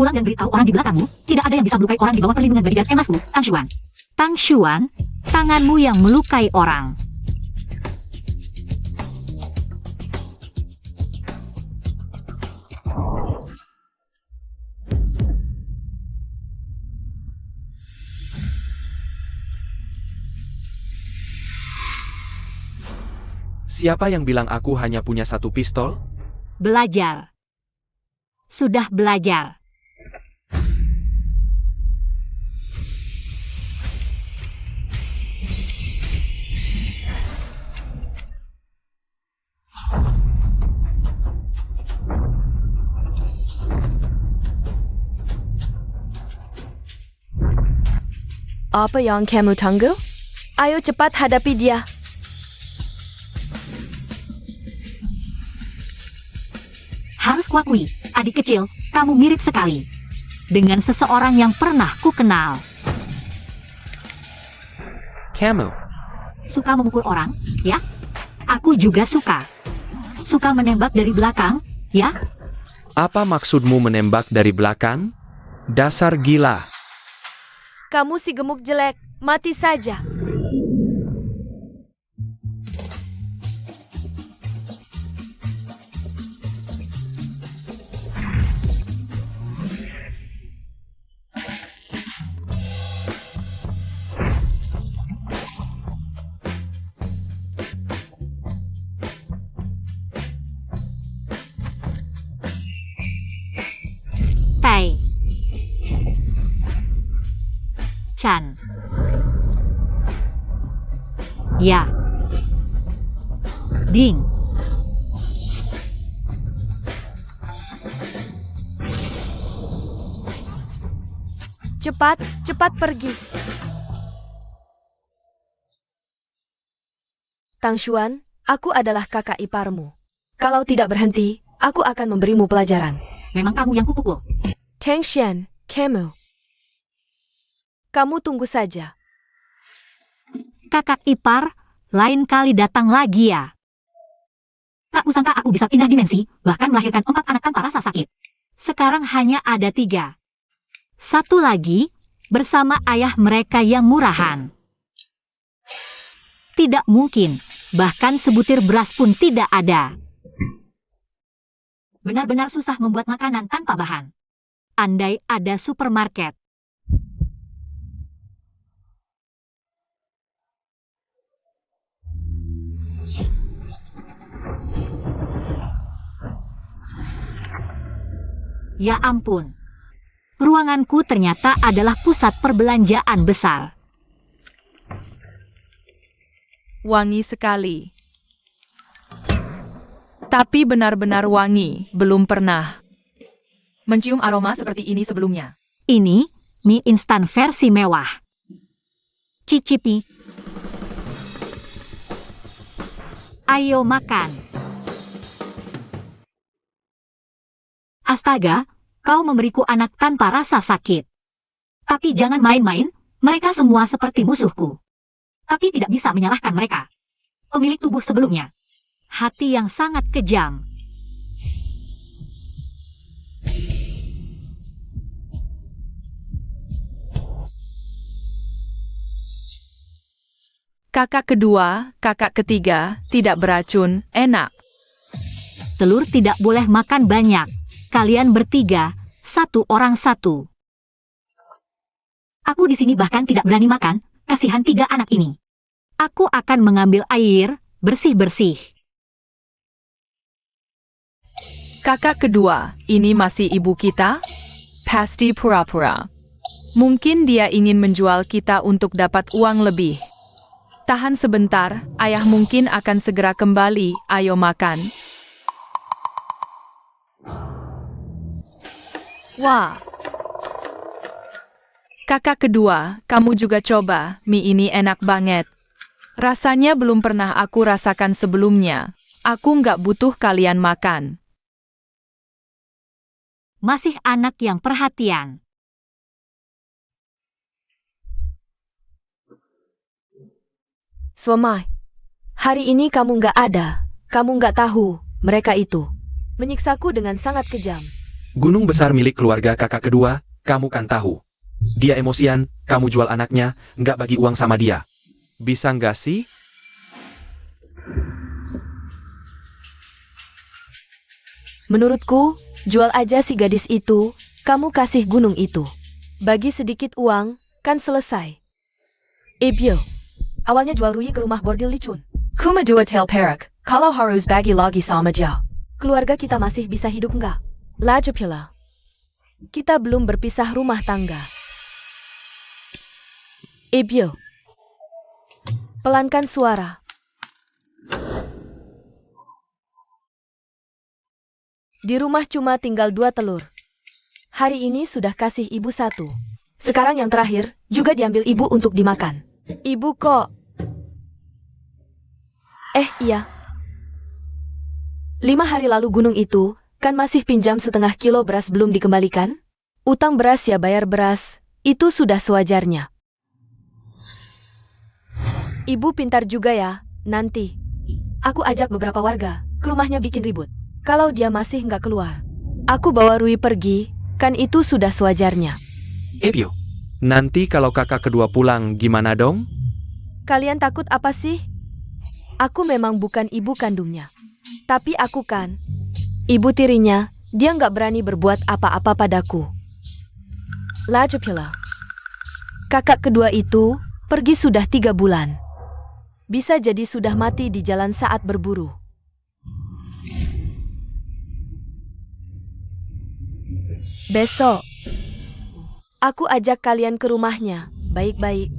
Pulang dan beritahu orang di belakangmu, tidak ada yang bisa melukai orang di bawah perlindungan bodyguard emasku, Tang Xuan. Tang Xuan, tanganmu yang melukai orang. Siapa yang bilang aku hanya punya satu pistol? Belajar. Sudah belajar. Apa yang kamu tunggu? Ayo cepat hadapi dia. Harus kuakui, adik kecil, kamu mirip sekali dengan seseorang yang pernah ku kenal. Kamu. Suka memukul orang, ya? Aku juga suka. Suka menembak dari belakang, ya? Apa maksudmu menembak dari belakang? Dasar gila. Kamu si gemuk jelek, mati saja. Tai Chan. Ya. Ding. Cepat, cepat pergi. Tang Xuan, aku adalah kakak iparmu. Kalau tidak berhenti, aku akan memberimu pelajaran. Memang kamu yang kupukul. Tang Xuan, kamu. Kamu tunggu saja. Kakak ipar, lain kali datang lagi ya. Tak kusangka aku bisa pindah dimensi, bahkan melahirkan 4 anak tanpa rasa sakit. Sekarang hanya ada 3. Satu lagi, bersama ayah mereka yang murahan. Tidak mungkin, bahkan sebutir beras pun tidak ada. Benar-benar susah membuat makanan tanpa bahan. Andai ada supermarket. Ya ampun. Ruanganku ternyata adalah pusat perbelanjaan besar. Wangi sekali. Tapi benar-benar wangi, belum pernah mencium aroma seperti ini sebelumnya. Ini mie instan versi mewah. Cicipi. Ayo makan. Astaga, kau memberiku anak tanpa rasa sakit. Tapi jangan main-main, mereka semua seperti musuhku. Tapi tidak bisa menyalahkan mereka. Pemilik tubuh sebelumnya. Hati yang sangat kejam. Kakak kedua, kakak ketiga, tidak beracun, enak. Telur tidak boleh makan banyak. Kalian bertiga, 1 orang 1. Aku di sini bahkan tidak berani makan, kasihan 3 anak ini. Aku akan mengambil air, bersih-bersih. Kakak kedua, ini masih ibu kita? Pasti pura-pura. Mungkin dia ingin menjual kita untuk dapat uang lebih. Tahan sebentar, ayah mungkin akan segera kembali, ayo makan. Wah. Kakak kedua, kamu juga coba, mie ini enak banget. Rasanya belum pernah aku rasakan sebelumnya. Aku nggak butuh kalian makan. Masih anak yang perhatian. Suamai, hari ini kamu nggak ada. Kamu nggak tahu, mereka itu menyiksaku dengan sangat kejam. Gunung besar milik keluarga kakak kedua, kamu kan tahu. Dia emosian, kamu jual anaknya, nggak bagi uang sama dia. Bisa nggak sih? Menurutku, jual aja si gadis itu, kamu kasih gunung itu. Bagi sedikit uang, kan selesai. Ebyo, awalnya jual Rui ke rumah bordil licun. Kuma dua tail perak, kalau harus bagi lagi sama dia. Keluarga kita masih bisa hidup nggak? Lajapila. Kita belum berpisah rumah tangga. Ebyo. Pelankan suara. Di rumah cuma tinggal 2 telur. Hari ini sudah kasih ibu 1. Sekarang yang terakhir, juga diambil ibu untuk dimakan. Ibu kok? Iya. 5 hari lalu gunung itu, kan masih pinjam 1/2 kilo beras belum dikembalikan? Utang beras ya bayar beras, itu sudah sewajarnya. Ibu pintar juga ya, nanti. Aku ajak beberapa warga, ke rumahnya bikin ribut. Kalau dia masih nggak keluar, aku bawa Rui pergi, kan itu sudah sewajarnya. Ebyo, nanti kalau kakak kedua pulang gimana dong? Kalian takut apa sih? Aku memang bukan ibu kandungnya. Tapi aku kan ibu tirinya, dia nggak berani berbuat apa-apa padaku. Lajapila. Kakak kedua itu pergi sudah 3 bulan. Bisa jadi sudah mati di jalan saat berburu. Besok, aku ajak kalian ke rumahnya, baik-baik.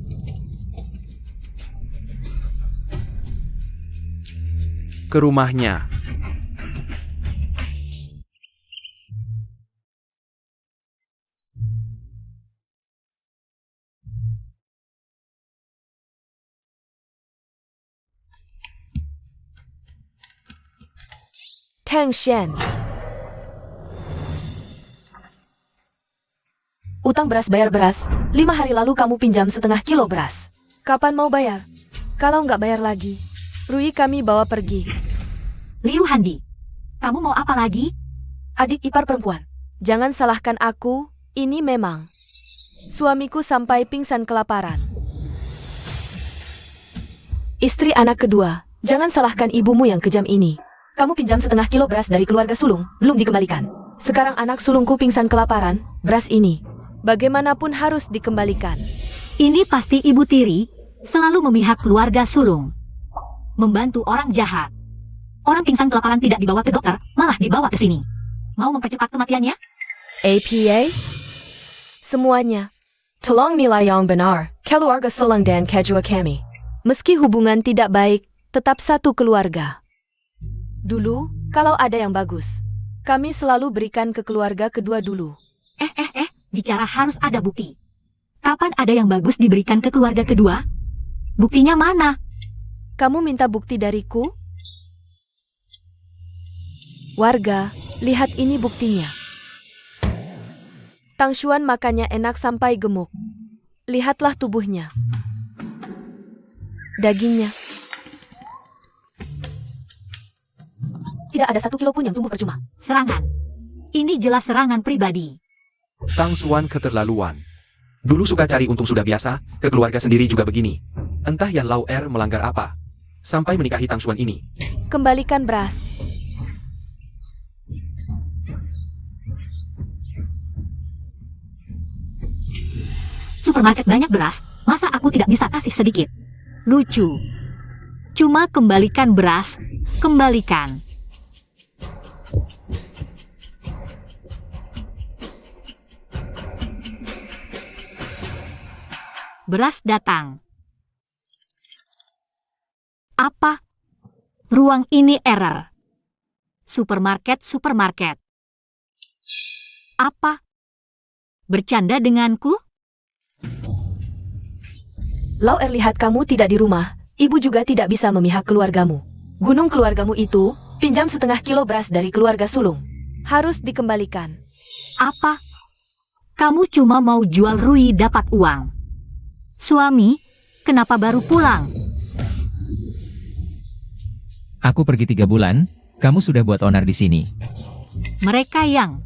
Ke rumahnya. Tang Shen. Utang beras bayar beras, 5 hari lalu kamu pinjam 1/2 kilo beras. Kapan mau bayar? Kalau nggak bayar lagi, Rui kami bawa pergi. Liu Handi, kamu mau apa lagi? Adik ipar perempuan, jangan salahkan aku, ini memang. Suamiku sampai pingsan kelaparan. Istri anak kedua, jangan salahkan ibumu yang kejam ini. Kamu pinjam 1/2 kilo beras dari keluarga sulung, belum dikembalikan. Sekarang anak sulungku pingsan kelaparan, beras ini bagaimanapun harus dikembalikan. Ini pasti ibu tiri, selalu memihak keluarga sulung. Membantu orang jahat. Orang pingsan kelaparan tidak dibawa ke dokter, malah dibawa ke sini. Mau mempercepat kematiannya? APA? Semuanya. Tolong nilai yang benar, keluarga sulung dan kedua kami. Meski hubungan tidak baik, tetap satu keluarga. Dulu, kalau ada yang bagus, kami selalu berikan ke keluarga kedua dulu. Bicara harus ada bukti. Kapan ada yang bagus diberikan ke keluarga kedua? Buktinya mana? Kamu minta bukti dariku? Warga, lihat ini buktinya. Tang Xuan makannya enak sampai gemuk. Lihatlah tubuhnya. Dagingnya. Tidak ada 1 kilo pun yang tumbuh percuma. Serangan. Ini jelas serangan pribadi. Tang Xuan keterlaluan. Dulu suka cari untung sudah biasa, ke keluarga sendiri juga begini. Entah Yan Lao Er melanggar apa, sampai menikahi Tang Xuan ini. Kembalikan beras. Supermarket banyak beras, masa aku tidak bisa kasih sedikit? Lucu. Cuma kembalikan beras, kembalikan. Beras datang. Apa? Ruang ini error. Supermarket. Apa? Bercanda denganku? Lao Er lihat kamu tidak di rumah, ibu juga tidak bisa memihak keluargamu. Gunung keluargamu itu, pinjam 1/2 kilo beras dari keluarga sulung. Harus dikembalikan. Apa? Kamu cuma mau jual Rui dapat uang. Suami, kenapa baru pulang? Aku pergi 3 bulan, kamu sudah buat onar di sini. Mereka yang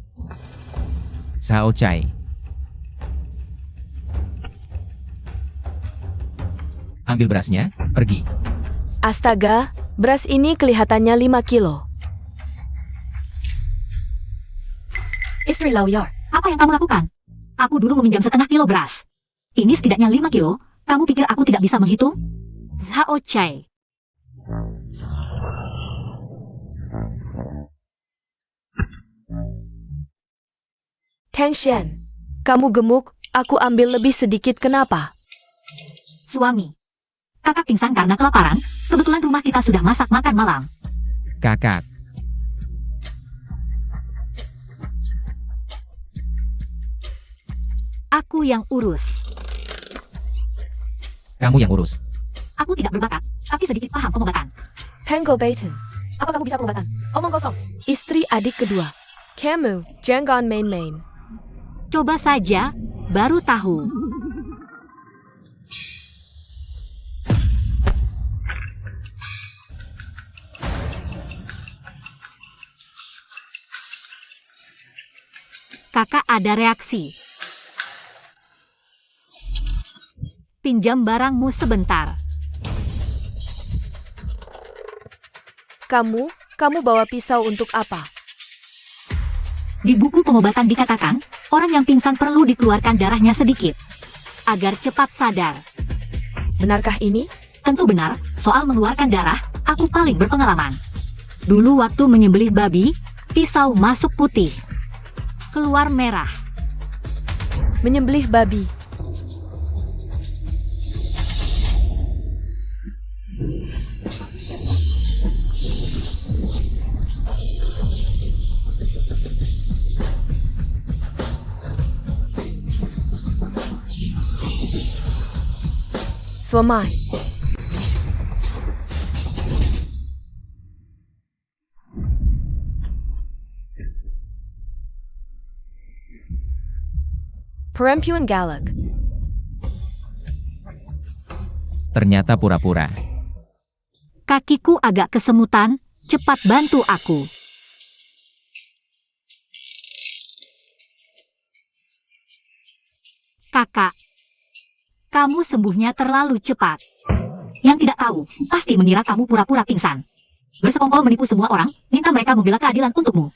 Sao Chai. Ambil berasnya, pergi. Astaga, beras ini kelihatannya 5 kilo. Istri Lau Yor, apa yang kamu lakukan? Aku dulu meminjam setengah kilo beras. Ini setidaknya 5 kilo. Kamu pikir aku tidak bisa menghitung? Zhao Chai. Tang Shen, kamu gemuk, aku ambil lebih sedikit kenapa? Suami. Kakak pingsan karena kelaparan. Kebetulan rumah kita sudah masak makan malam. Kakak. Aku yang urus. Kamu yang urus. Aku tidak berbakat, tapi sedikit paham pengobatan. Hengko Baiten, Apa kamu bisa pengobatan? Omong kosong. istri adik kedua. Kamu, jangan main-main. Coba saja, baru tahu. Kakak ada reaksi. Pinjam barangmu sebentar. Kamu bawa pisau untuk apa? Di buku pengobatan dikatakan, orang yang pingsan perlu dikeluarkan darahnya sedikit. Agar cepat sadar. Benarkah ini? Tentu benar, soal mengeluarkan darah, aku paling berpengalaman. Dulu waktu menyembelih babi, pisau masuk putih. Keluar merah. Menyembelih babi. Suamai. Perempuan galak. Ternyata pura-pura. Kakiku agak kesemutan, cepat bantu aku. Kakak, kamu sembuhnya terlalu cepat. Yang tidak tahu, pasti mengira kamu pura-pura pingsan. Bersekongkol menipu semua orang, minta mereka membela keadilan untukmu.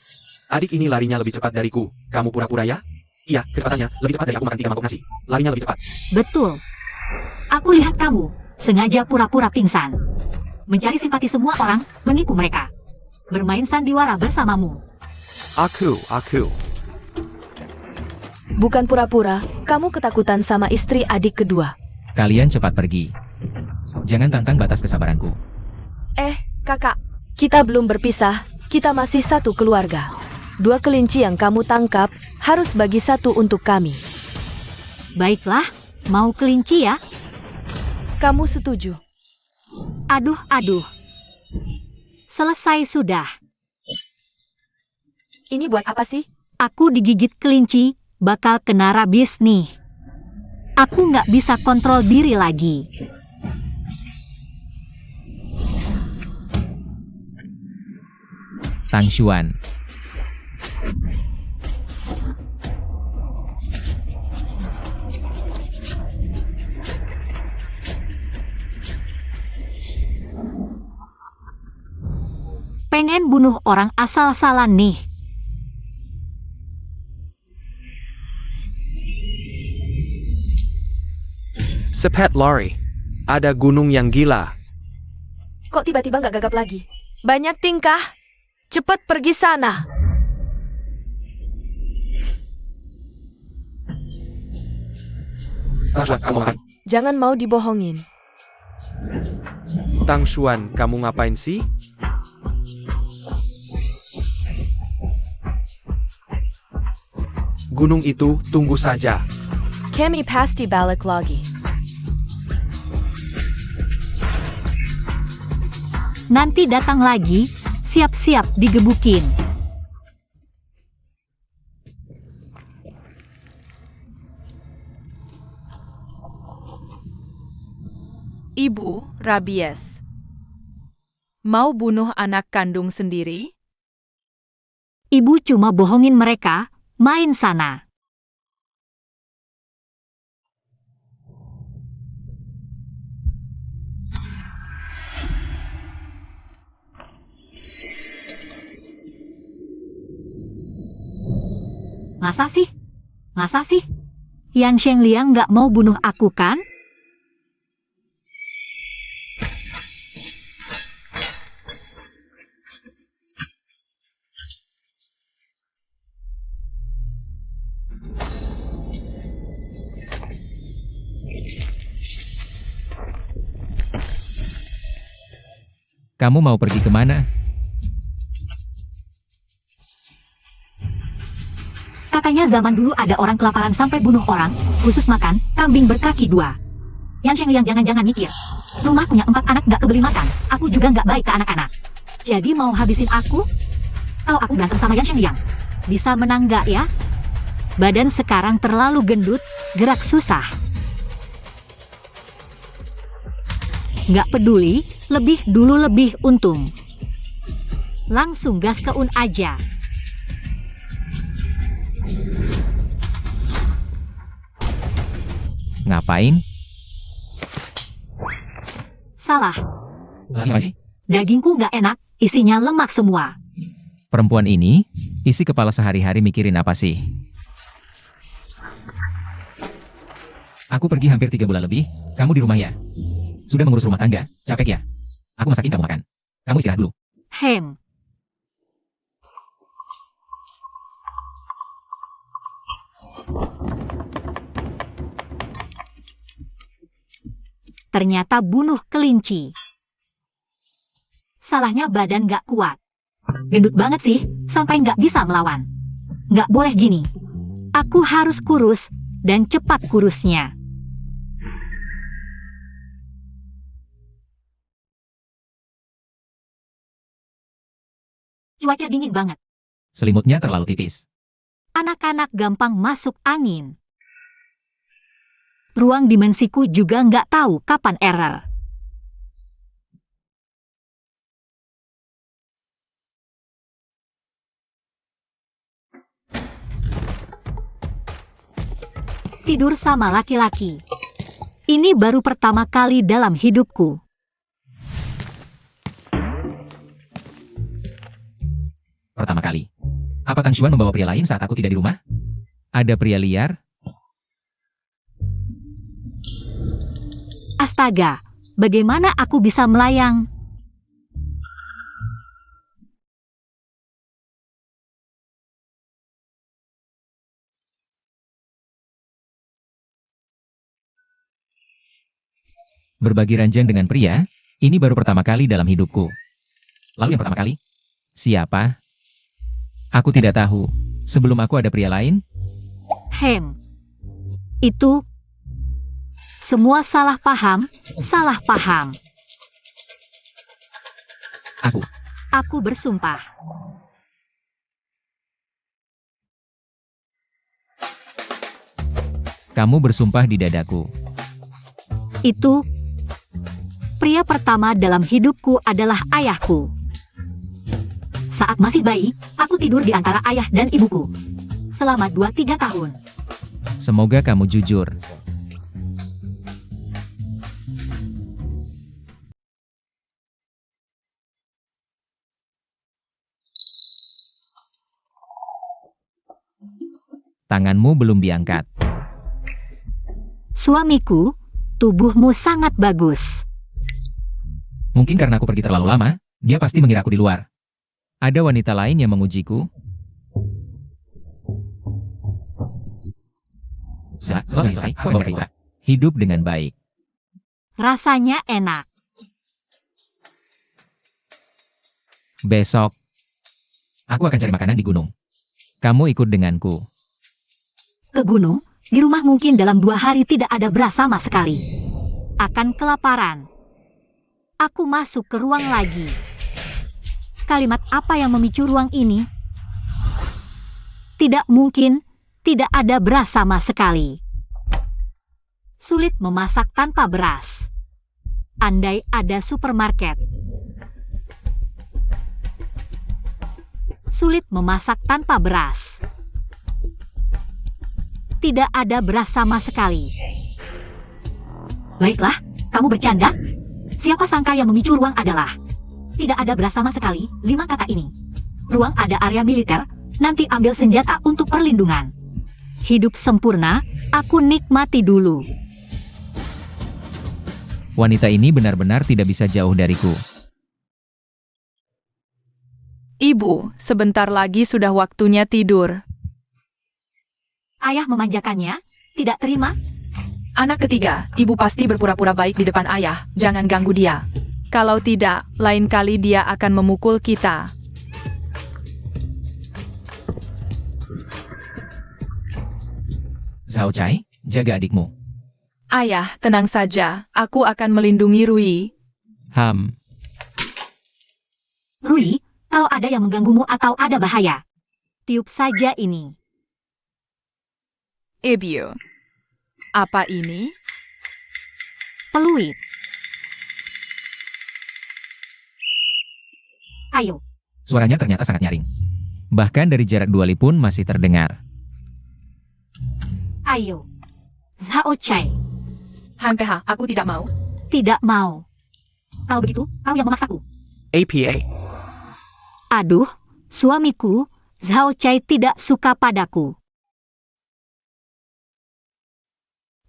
Adik ini larinya lebih cepat dariku. Kamu pura-pura ya? Iya, kecepatannya lebih cepat dari aku makan 3 mangkok nasi. Larinya lebih cepat. Betul. Aku lihat kamu, sengaja pura-pura pingsan. Mencari simpati semua orang, menipu mereka. Bermain sandiwara bersamamu. Aku. Bukan pura-pura, kamu ketakutan sama istri adik kedua. Kalian cepat pergi. Jangan tantang batas kesabaranku. Kakak, kita belum berpisah, kita masih satu keluarga. 2 kelinci yang kamu tangkap, harus bagi 1 untuk kami. Baiklah, mau kelinci ya? Kamu setuju? Aduh. Selesai sudah. Ini buat apa sih? Aku digigit kelinci, bakal kena rabies nih. Aku nggak bisa kontrol diri lagi. Tang Xuan. Pengen bunuh orang asal-asalan nih. Sepet lari. Ada gunung yang gila. Kok tiba-tiba nggak gagap lagi? Banyak tingkah. Cepat pergi sana. Tang Xuan, kamu ngapain? Jangan mau dibohongin. Tang Xuan, kamu ngapain sih? Gunung itu tunggu saja. Kami pasti balik lagi. Nanti datang lagi, siap-siap digebukin. Ibu, rabies. Mau bunuh anak kandung sendiri? Ibu cuma bohongin mereka, main sana. Masa sih? Masa sih? Yan Shengliang nggak mau bunuh aku kan? Kamu mau pergi kemana? Katanya zaman dulu ada orang kelaparan sampai bunuh orang, khusus makan kambing berkaki dua. Yan Shengliang jangan-jangan mikir. Rumah punya 4 anak nggak kebeli makan, aku juga nggak baik ke anak-anak. Jadi mau habisin aku? Tahu aku berantem sama Yan Shengliang. Bisa menang nggak ya? Badan sekarang terlalu gendut, gerak susah. Nggak peduli, lebih dulu lebih untung. Langsung gas ke Un aja. Ngapain? Salah, Apa sih? dagingku nggak enak, isinya lemak semua. Perempuan ini, isi kepala sehari-hari mikirin apa sih? Aku pergi hampir 3 bulan lebih, kamu di rumah ya? Sudah mengurus rumah tangga, capek ya? Aku masakin kamu makan. Kamu istirahat dulu. Hem. Ternyata bunuh kelinci. Salahnya badan gak kuat. Gendut banget sih, sampai gak bisa melawan. Gak boleh gini. Aku harus kurus, dan cepat kurusnya. Cuaca dingin banget. Selimutnya terlalu tipis. Anak-anak gampang masuk angin. Ruang dimensiku juga nggak tahu kapan error. Tidur sama laki-laki. Ini baru pertama kali dalam hidupku. Pertama kali. Apa Kang Xuan membawa pria lain saat aku tidak di rumah? Ada pria liar? Astaga, bagaimana aku bisa melayang? Berbagi ranjang dengan pria? Ini baru pertama kali dalam hidupku. Lalu yang pertama kali? Siapa? Aku tidak tahu. Sebelum aku ada pria lain? Hem. Itu semua salah paham, salah paham. Aku bersumpah. Kamu bersumpah di dadaku. Itu pria pertama dalam hidupku adalah ayahku. Saat masih bayi, aku tidur di antara ayah dan ibuku. Selama 2-3 tahun. Semoga kamu jujur. Tanganmu belum diangkat. Suamiku, tubuhmu sangat bagus. Mungkin karena aku pergi terlalu lama, dia pasti mengira aku di luar. Ada wanita lain yang mengujiku? Selesai, aku mau pergi. Hidup dengan baik. Rasanya enak. Besok, aku akan cari makanan di gunung. Kamu ikut denganku. Ke gunung, di rumah mungkin dalam 2 hari tidak ada beras sama sekali. Akan kelaparan. Aku masuk ke ruang lagi. Kalimat apa yang memicu ruang ini? Tidak mungkin, tidak ada beras sama sekali. Sulit memasak tanpa beras. Andai ada supermarket. Sulit memasak tanpa beras. Tidak ada beras sama sekali. Baiklah, kamu bercanda? Siapa sangka yang memicu ruang adalah tidak ada beras sama sekali, 5 kata ini. Ruang ada area militer, Nanti ambil senjata untuk perlindungan. Hidup sempurna, aku nikmati dulu. Wanita ini benar-benar tidak bisa jauh dariku. Ibu, sebentar lagi sudah waktunya tidur. Ayah memanjakannya, tidak terima? Anak ketiga, ibu pasti berpura-pura baik di depan ayah, jangan ganggu dia. Kalau tidak, lain kali dia akan memukul kita. Zhao Cai, jaga adikmu. Ayah, tenang saja, aku akan melindungi Rui. Rui, kau ada yang mengganggumu atau ada bahaya? Tiup saja ini. Ibu. Apa ini? Peluit. Ayo, Suaranya ternyata sangat nyaring. Bahkan dari jarak 2 li pun masih terdengar. ayo. Zhao Cai, Hanpeha, aku tidak mau. tidak mau. Kalau begitu, kau yang memaksaku. APA. Aduh, suamiku, Zhao Cai tidak suka padaku.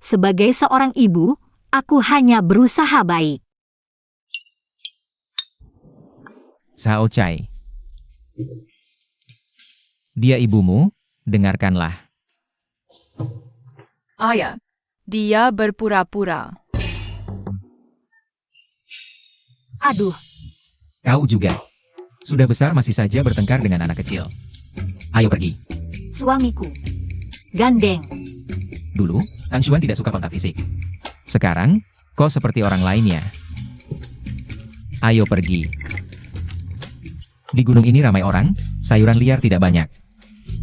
Sebagai seorang ibu, aku hanya berusaha baik. Zhao Cai. Dia ibumu, dengarkanlah. Ayah, dia berpura-pura. Aduh, Kau juga. Sudah besar masih saja bertengkar dengan anak kecil. Ayo pergi. suamiku. Gandeng. Dulu, Tang Xuan tidak suka kontak fisik. Sekarang, kau seperti orang lainnya. Ayo pergi. Di gunung ini ramai orang, sayuran liar tidak banyak.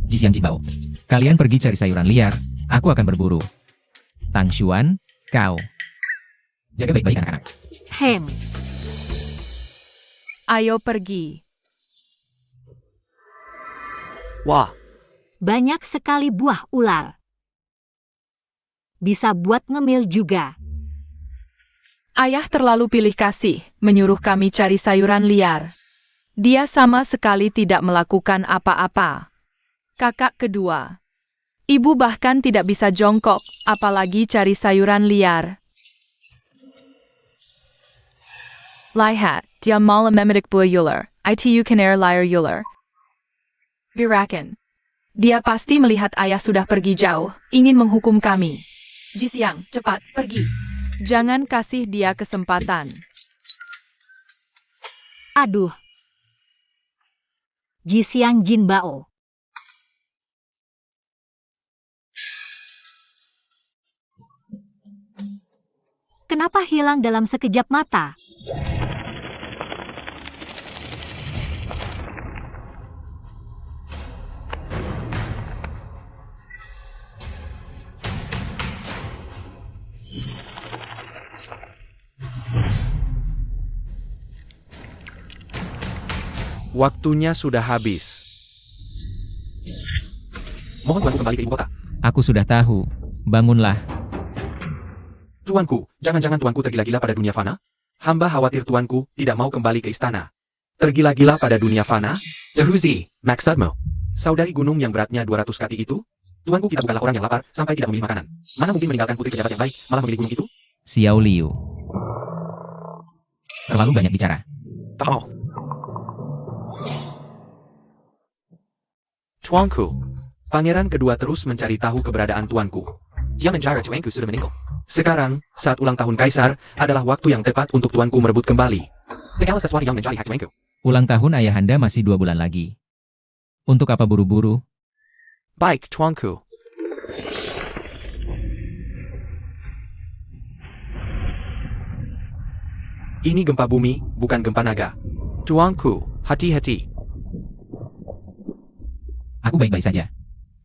Jisiang Jibao, kalian pergi cari sayuran liar, aku akan berburu. Tang Xuan, kau. Jaga baik-baik anak-anak. Hem. Ayo pergi. Wah, Banyak sekali buah ular. Bisa buat ngemil juga. Ayah terlalu pilih kasih, menyuruh kami cari sayuran liar. Dia sama sekali tidak melakukan apa-apa. Kakak kedua. Ibu bahkan tidak bisa jongkok, apalagi cari sayuran liar. Lihat, dia malam memetik buah ular, itu kener liar ular. Birakan. Dia pasti melihat ayah sudah pergi jauh, ingin menghukum kami. Jisiang, cepat, pergi. Jangan kasih dia kesempatan. Aduh. Jisiang Jinbao. Kenapa hilang dalam sekejap mata? waktunya sudah habis. Mohon tuanku kembali ke ibu kota. Aku sudah tahu. Bangunlah. Tuanku, jangan-jangan tuanku tergila-gila pada dunia fana? Hamba khawatir tuanku tidak mau kembali ke istana. Tergila-gila pada dunia fana? Jahuzi, maksudmu? Saudari gunung yang beratnya 200 kaki itu? Tuanku kita bukanlah orang yang lapar sampai tidak memilih makanan. Mana mungkin meninggalkan putri pejabat yang baik, malah memilih gunung itu? Xiao Liu. Terlalu banyak bicara. Oh. Tuanku, pangeran kedua terus mencari tahu keberadaan tuanku. Dia menjara tuanku sudah meninggal. Sekarang, saat ulang tahun kaisar, adalah waktu yang tepat untuk tuanku merebut kembali. Segala sesuatu yang mencari hak tuanku. Ulang tahun ayahanda masih 2 bulan lagi. Untuk apa buru-buru? Baik, tuanku. Ini gempa bumi, bukan gempa naga. Tuanku, hati-hati. Aku baik-baik saja.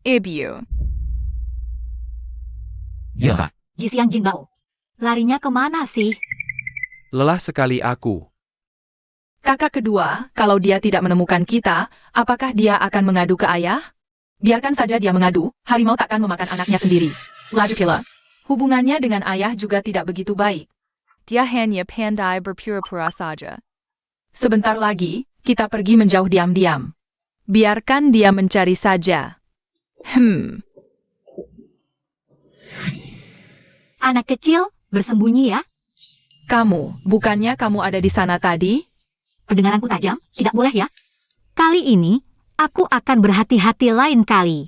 Ibu. Biasa. Jisiang Jinbao. Larinya kemana sih? Lelah sekali aku. Kakak kedua, kalau dia tidak menemukan kita, apakah dia akan mengadu ke ayah? Biarkan saja dia mengadu, harimau takkan memakan anaknya sendiri. Laju pula. Hubungannya dengan ayah juga tidak begitu baik. Dia hanya pandai berpura-pura saja. Sebentar lagi, kita pergi menjauh diam-diam. Biarkan dia mencari saja. Anak kecil, bersembunyi ya. Bukannya kamu ada di sana tadi? Pendengaranku tajam, tidak boleh ya. Kali ini, aku akan berhati-hati lain kali.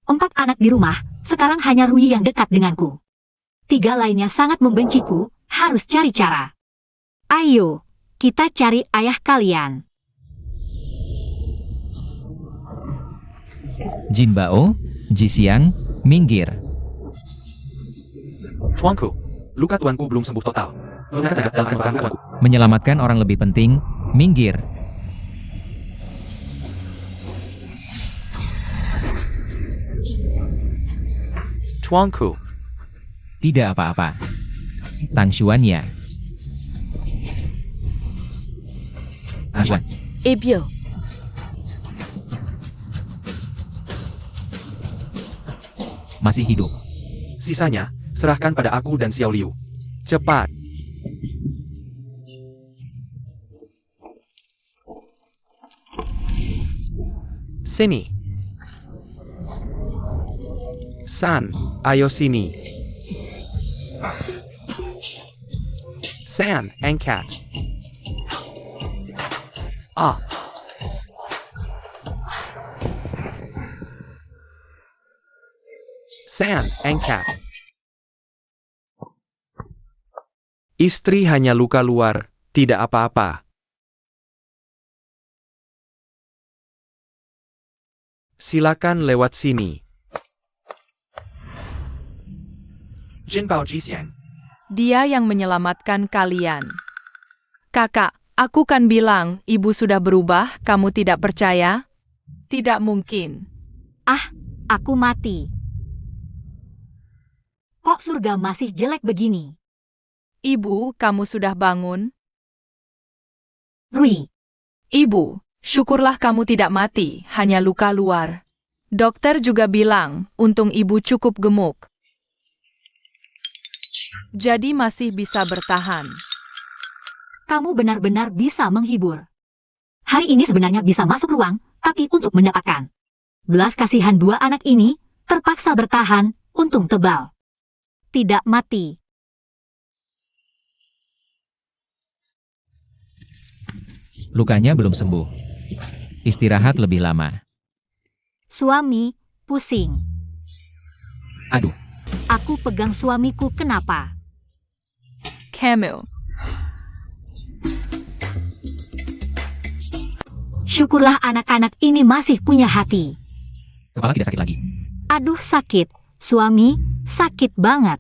4 anak di rumah, sekarang hanya Rui yang dekat denganku. 3 lainnya sangat membenciku, harus cari cara. Ayo, kita cari ayah kalian. Jin Bao, Jisiang, minggir. Tuanku, luka tuanku belum sembuh total. Gunakan tenaga dalam membantu tuanku. Menyelamatkan orang lebih penting, minggir. Tuanku, Tidak apa-apa. Tang Xuan ya. Tang Xuan. Ebyo, Masih hidup. sisanya, serahkan pada aku dan Xiao Liu. Cepat. Sini. San, ayo sini. San, angkat. Ah. San, angkat. Istri hanya luka luar, tidak apa-apa. Silakan lewat sini. Jinbao Jisiang. Dia yang menyelamatkan kalian. Kakak, aku kan bilang ibu sudah berubah, kamu tidak percaya? Tidak mungkin. Aku mati. Kok surga masih jelek begini? Ibu, kamu sudah bangun? Rui, Ibu, syukurlah kamu tidak mati, hanya luka luar. Dokter juga bilang, untung ibu cukup gemuk. Jadi masih bisa bertahan. kamu benar-benar bisa menghibur. Hari ini sebenarnya bisa masuk ruang, tapi untuk mendapatkan belas kasihan 2 anak ini, terpaksa bertahan, untung tebal. Tidak mati. Lukanya belum sembuh. Istirahat lebih lama. Suami, pusing. Aduh, Aku pegang suamiku kenapa? Camille, Syukurlah anak-anak ini masih punya hati. kepala tidak sakit lagi. Aduh sakit, suami, sakit banget.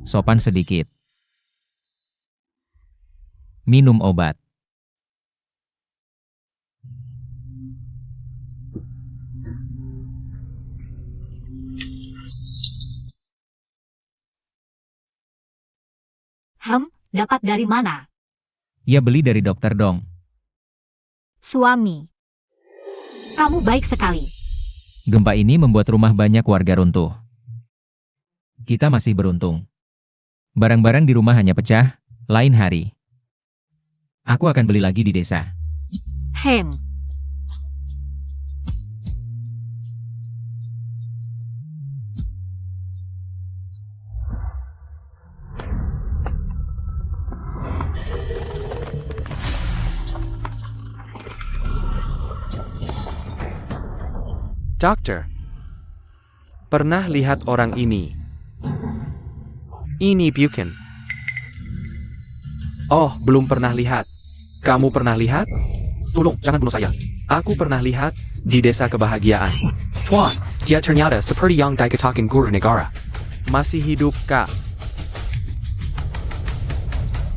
Sopan sedikit. Minum obat. Dapat dari mana? Ya beli dari dokter dong. Suami. Kamu baik sekali. Gempa ini membuat rumah banyak warga runtuh. Kita masih beruntung. Barang-barang di rumah hanya pecah, lain hari. Aku akan beli lagi di desa. Hem. Dokter, pernah lihat orang ini? Ini Buchan. Oh, belum pernah lihat. Kamu pernah lihat? Tolong, jangan bunuh saya. Aku pernah lihat di desa kebahagiaan. Tuan, dia ternyata seperti yang dikatakan guru negara. Masih hidup, Kak.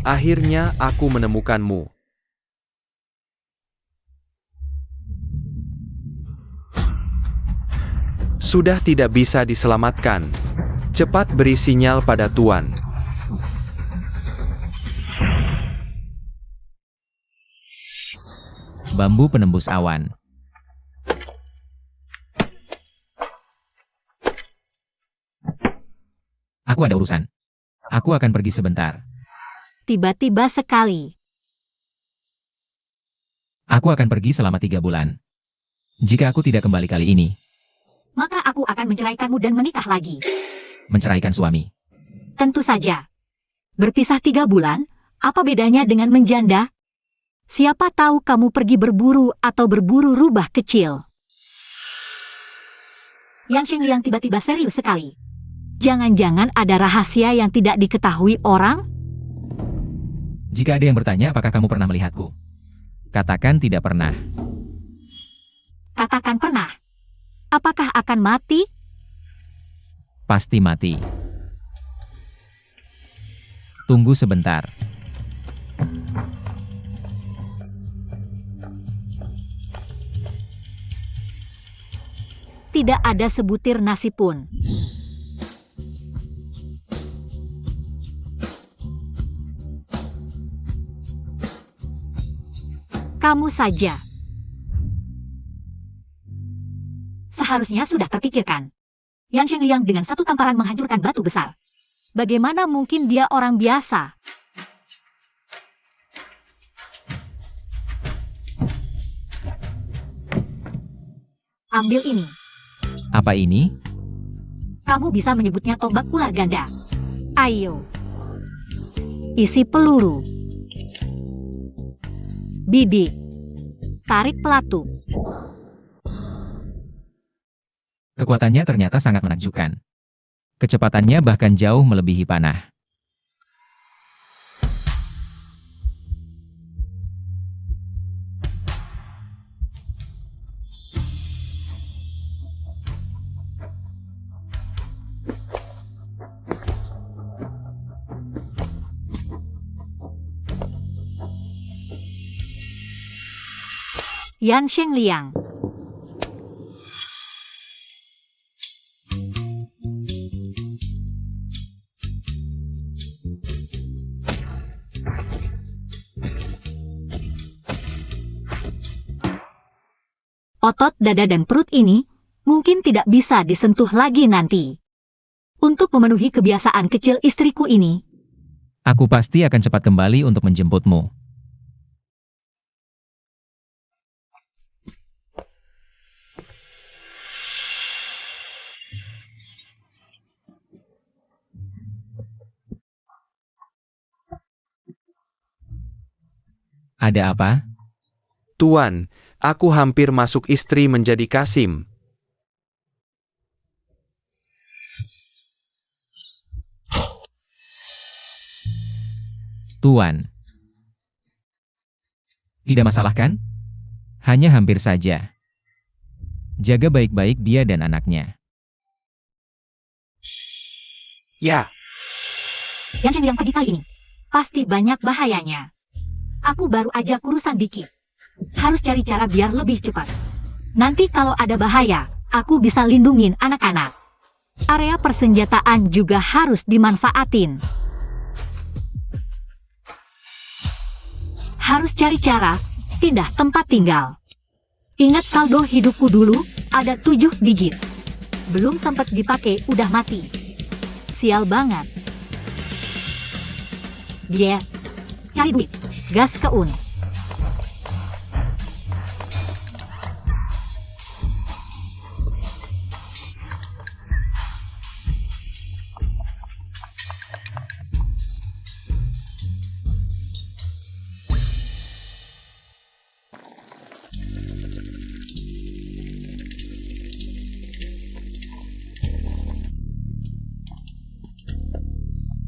Akhirnya aku menemukanmu. Sudah tidak bisa diselamatkan. Cepat beri sinyal pada Tuan. Bambu penembus awan. Aku ada urusan. Aku akan pergi sebentar. Tiba-tiba sekali. Aku akan pergi selama 3 bulan. Jika aku tidak kembali kali ini, Maka aku akan menceraikanmu dan menikah lagi. menceraikan suami. Tentu saja. Berpisah 3 bulan, apa bedanya dengan menjanda? Siapa tahu kamu pergi berburu atau berburu rubah kecil. Yang Shengliang tiba-tiba serius sekali. Jangan-jangan ada rahasia yang tidak diketahui orang? Jika ada yang bertanya apakah kamu pernah melihatku, katakan tidak pernah. Katakan pernah. Apakah akan mati? Pasti mati. Tunggu sebentar. Tidak ada sebutir nasi pun. Kamu saja. Seharusnya sudah terpikirkan. Yan Shengliang dengan satu tamparan menghancurkan batu besar. Bagaimana mungkin dia orang biasa? Ambil ini. Apa ini? Kamu bisa menyebutnya tombak ular ganda. Ayo. Isi peluru. Bidik. Tarik pelatu. Kekuatannya ternyata sangat menakjubkan. Kecepatannya bahkan jauh melebihi panah. Yan Shengliang. Otot dada dan perut ini mungkin tidak bisa disentuh lagi nanti. Untuk memenuhi kebiasaan kecil istriku ini, Aku pasti akan cepat kembali untuk menjemputmu. Ada apa? Tuan, aku hampir masuk istri menjadi Kasim. Tuan. Tidak masalah kan? Hanya hampir saja. Jaga baik-baik dia dan anaknya. Ya, Yan Shengliang pergi kali ini. Pasti banyak bahayanya. Aku baru aja kurusan dikit. Harus cari cara biar lebih cepat. Nanti kalau ada bahaya, aku bisa lindungin anak-anak. Area persenjataan juga harus dimanfaatin. Harus cari cara pindah tempat tinggal. Ingat saldo hidupku dulu, ada 7 digit. Belum sempat dipakai, udah mati. Sial banget. Dia cari duit. Gas ke Un.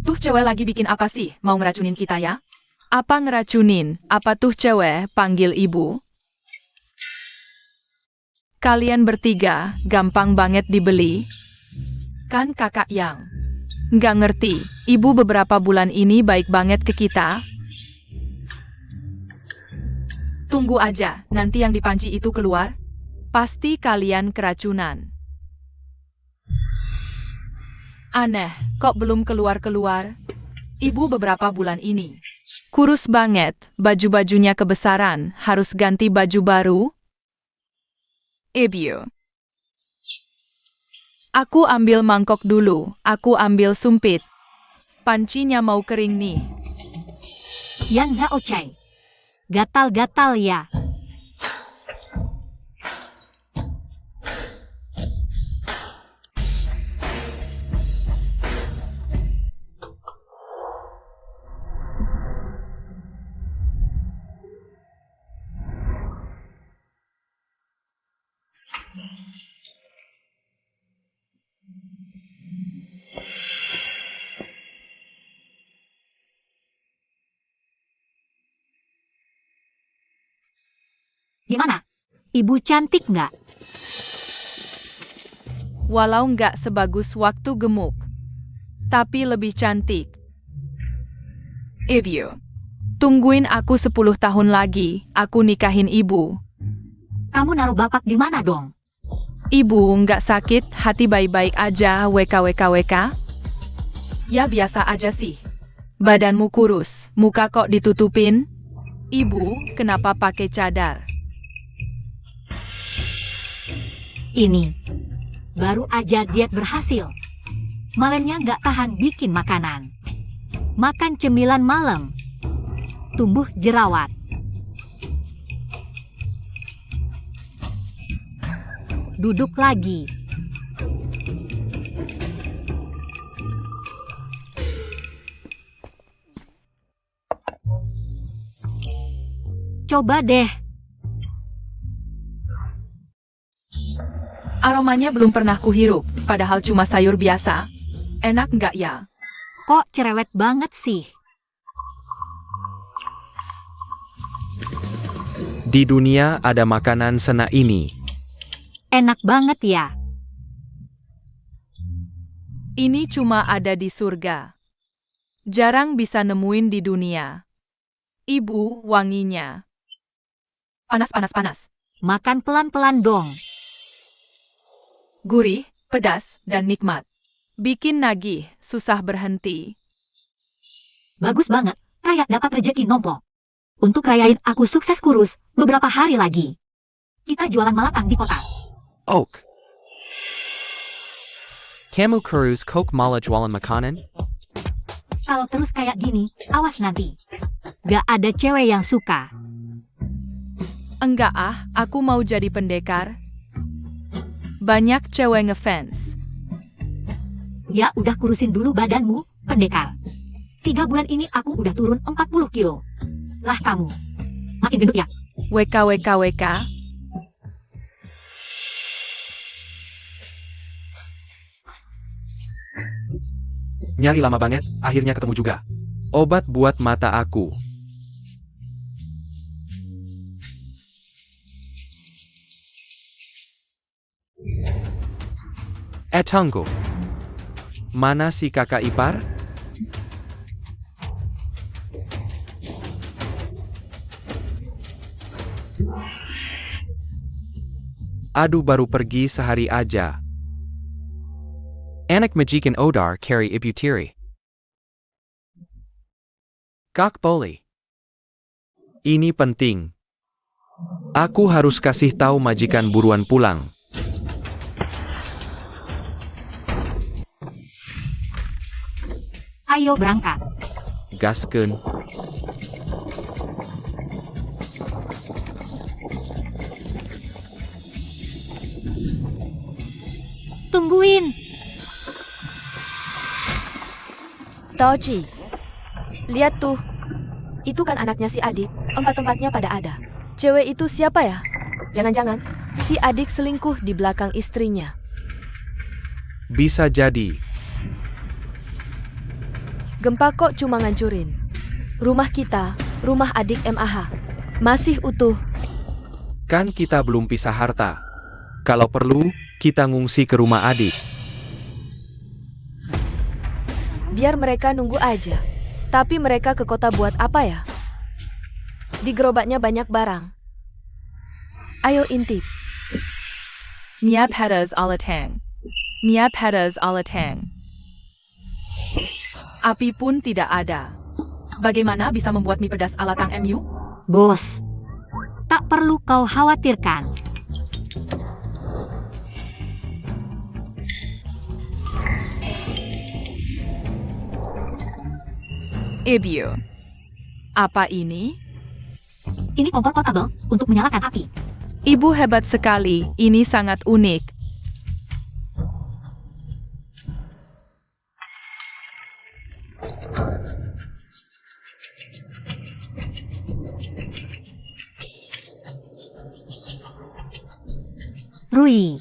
Tuh cewek lagi bikin apa sih? Mau ngeracunin kita ya? Apa ngeracunin? Apa tuh cewek panggil ibu? Kalian bertiga gampang banget dibeli. Kan kakak yang nggak ngerti. Ibu beberapa bulan ini baik banget ke kita. Tunggu aja, nanti yang dipanci itu keluar. Pasti kalian keracunan. Aneh, kok belum keluar-keluar? Ibu beberapa bulan ini kurus banget, baju-bajunya kebesaran, harus ganti baju baru. Ibu. Aku ambil mangkok dulu, aku ambil sumpit. Pancinya mau kering nih. Yan Zhao Chai. Gatal-gatal ya. Gimana? Ibu cantik nggak? Walau nggak sebagus waktu gemuk, tapi lebih cantik. Ibu, tungguin aku 10 tahun lagi, aku nikahin ibu. Kamu naruh bapak di mana dong? Ibu nggak sakit, hati baik-baik aja, WKWKWK? Ya biasa aja sih. Badanmu kurus, muka kok ditutupin? Ibu, kenapa pakai cadar? Ini. Baru aja diet berhasil. Malamnya nggak tahan bikin makanan. Makan cemilan malam. Tumbuh jerawat. Duduk lagi. Coba deh. Aromanya belum pernah kuhirup, padahal cuma sayur biasa. Enak nggak ya? Kok cerewet banget sih? Di dunia ada makanan sena ini. Enak banget ya. Ini cuma ada di surga. Jarang bisa nemuin di dunia. Ibu, wanginya. Panas, panas, panas. Makan pelan-pelan dong. Gurih, pedas, dan nikmat. Bikin nagih, susah berhenti. Bagus banget, kayak dapat rejeki nompo. Untuk rayain aku sukses kurus, beberapa hari lagi. Kita jualan malatang di kota. Oak. Kamu kurus kok malah jualan makanan? Kalau terus kayak gini, awas nanti. Gak ada cewek yang suka. Enggak ah, aku mau jadi pendekar. Banyak cewek ngefans. Ya udah kurusin dulu badanmu, pendekar. 3 bulan ini aku udah turun 40 kilo. Lah kamu. Makin gendut ya? WKWKWK. Nyari lama banget, akhirnya ketemu juga. Obat buat mata aku. Tunggu. Mana si kakak ipar? Aduh baru pergi sehari aja. Anak majikan Odar carry ibu tiri. Kak boleh. Ini penting. Aku harus kasih tahu majikan buruan pulang. Ayo berangkat. Gaskeun. Tungguin. Toji, lihat tuh. Itu kan anaknya si adik, empat-empatnya pada ada. Cewek itu siapa ya? Jangan-jangan si adik selingkuh di belakang istrinya. Bisa jadi. Gempa kok cuma ngancurin. Rumah kita, rumah adik MAH, masih utuh. Kan kita belum pisah harta. Kalau perlu, kita ngungsi ke rumah adik. Biar mereka nunggu aja. Tapi mereka ke kota buat apa ya? Di gerobaknya banyak barang. Ayo intip. Nia pedas alatang. Nia pedas alatang. Api pun tidak ada. Bagaimana bisa membuat mie pedas alatang MU? Bos. Tak perlu kau khawatirkan. Ibu. Apa ini? Ini kompor portable untuk menyalakan api. Ibu hebat sekali, ini sangat unik. Rui.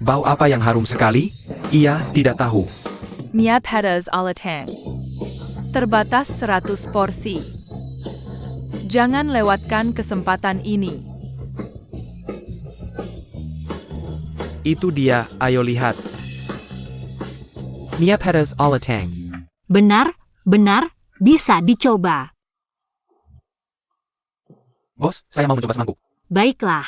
Bau apa yang harum sekali? Ia tidak tahu. Mia Pedas Alatang. Terbatas 100 porsi. Jangan lewatkan kesempatan ini. Itu dia, ayo lihat. Mia Pedas Alatang. Benar, bisa dicoba. Bos, saya mau mencoba semangkuk. Baiklah.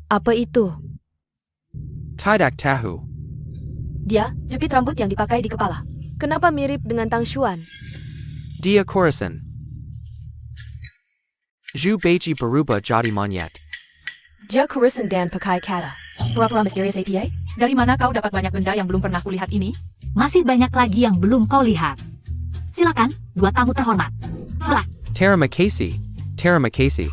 Apa itu? Tidak tahu. Dia jepit rambut yang dipakai di kepala. Kenapa mirip dengan Tang Xuan? Dia Khorasan. Zhu Beiji berubah jadi monyet. Dia kurusan dan pakai kata. Pura-pura misterius APA? Dari mana kau dapat banyak benda yang belum pernah kulihat ini? Masih banyak lagi yang belum kau lihat. Silakan, dua tamu terhormat. Telah, Terima kasih. Terima kasih.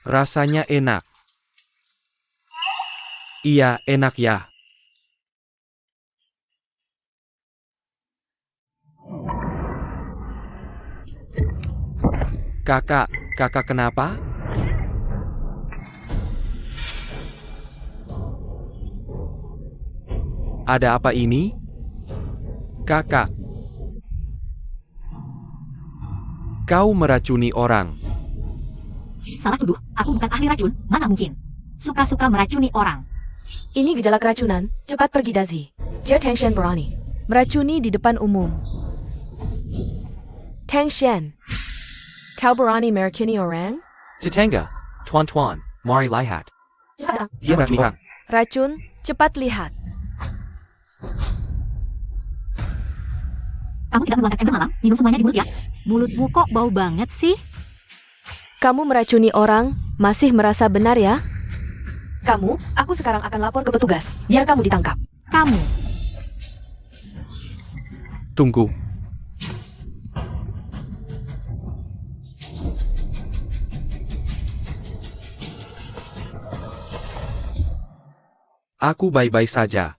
Rasanya enak. Iya, enak ya. Kakak kenapa? Ada apa ini? Kakak. Kau meracuni orang. salah tuduh. Aku bukan ahli racun. Mana mungkin? Suka-suka meracuni orang. Ini gejala keracunan. Cepat pergi Dazi. Dia Tang Shen berani. Meracuni di depan umum. Tang Shen. Kau berani meracuni orang? Tetangga, Tuan, mari lihat. Cepat, Dia meracuni orang. Racun, cepat lihat. kamu tidak meluangkan ember malam, minum semuanya di mulut ya. Mulutmu kok bau banget sih? Kamu meracuni orang, masih merasa benar ya? Kamu, aku sekarang akan lapor ke petugas, biar kamu ditangkap. Kamu. Tunggu. Aku baik-baik saja.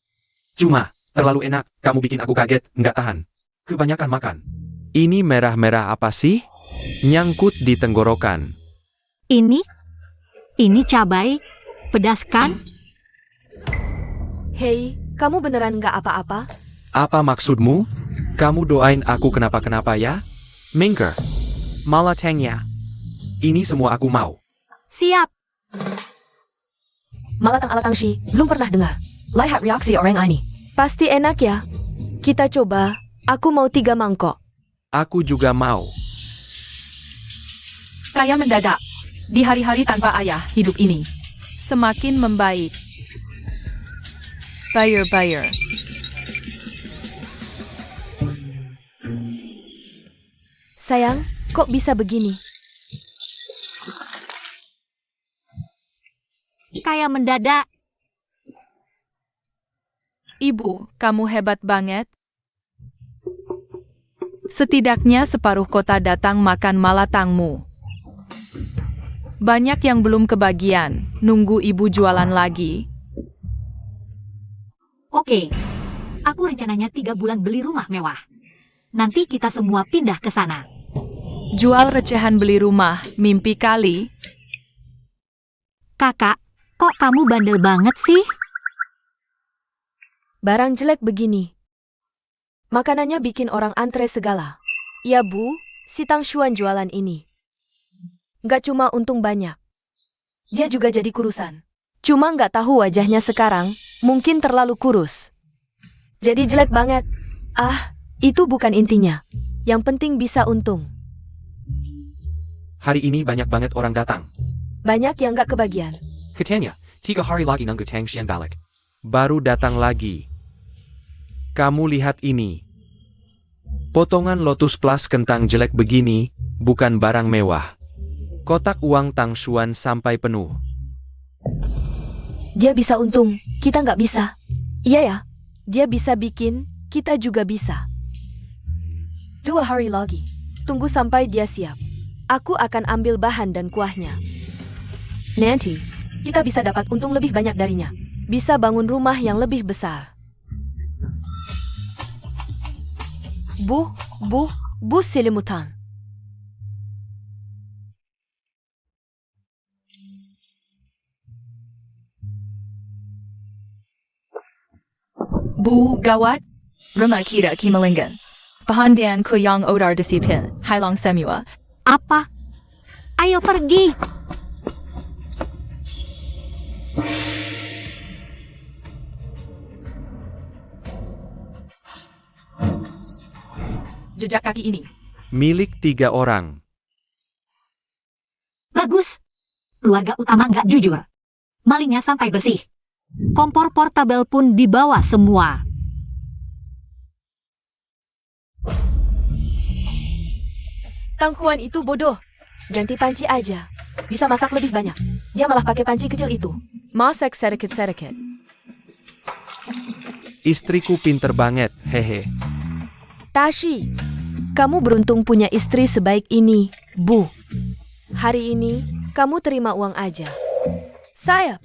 Cuma, terlalu enak, kamu bikin aku kaget, nggak tahan. Kebanyakan makan. Ini merah-merah apa sih? Nyangkut di tenggorokan. Ini cabai. Pedas kan? Hei, kamu beneran nggak apa-apa? Apa maksudmu? Kamu doain aku kenapa-kenapa ya? Mingker. Malah tengnya. Ini semua aku mau. Siap. Malatang alatang shi, belum pernah dengar. Lihat reaksi orang ini. Pasti enak ya. Kita coba. Aku mau 3 mangkok. Aku juga mau. Kaya mendadak. Di hari-hari tanpa ayah hidup ini. Semakin membaik. Bayar. Sayang, kok bisa begini? Kayak mendadak. Ibu, kamu hebat banget. Setidaknya separuh kota datang makan malatangmu. Banyak yang belum kebagian, nunggu ibu jualan lagi. Oke. Aku rencananya 3 bulan beli rumah mewah. Nanti kita semua pindah ke sana. Jual recehan beli rumah, mimpi kali. Kakak, kok kamu bandel banget sih? Barang jelek begini. Makanannya bikin orang antre segala. Ya bu, si Tang Xuan jualan ini. Nggak cuma untung banyak. Dia juga jadi kurusan. Cuma nggak tahu wajahnya sekarang, mungkin terlalu kurus. Jadi jelek banget. Ah, itu bukan intinya. Yang penting bisa untung. Hari ini banyak banget orang datang. Banyak yang nggak kebagian. Katanya, 3 hari lagi nunggu Tang Shen balik. Baru datang lagi. Kamu lihat ini. Potongan Lotus Plus kentang jelek begini, bukan barang mewah. Kotak uang Tang Xuan sampai penuh. Dia bisa untung, kita nggak bisa. Iya ya, dia bisa bikin, kita juga bisa. 2 hari lagi, tunggu sampai dia siap. Aku akan ambil bahan dan kuahnya. Nanti, kita bisa dapat untung lebih banyak darinya. Bisa bangun rumah yang lebih besar. Bu selimutan. Bu, gawat. Rumah kita Kimalingan. Pahandian ko yang odar disipin. Hailong semua. Apa? Ayo pergi. Jejak kaki ini. Milik 3 orang. Bagus. Keluarga utama nggak jujur. Malingnya sampai bersih. Kompor portabel pun dibawa semua. Tangkuan itu bodoh. Ganti panci aja. Bisa masak lebih banyak. Dia malah pakai panci kecil itu. Masak sedikit-sedikit. Istriku pinter banget, hehe. Tashi, kamu beruntung punya istri sebaik ini, Bu. Hari ini, kamu terima uang aja. Saya.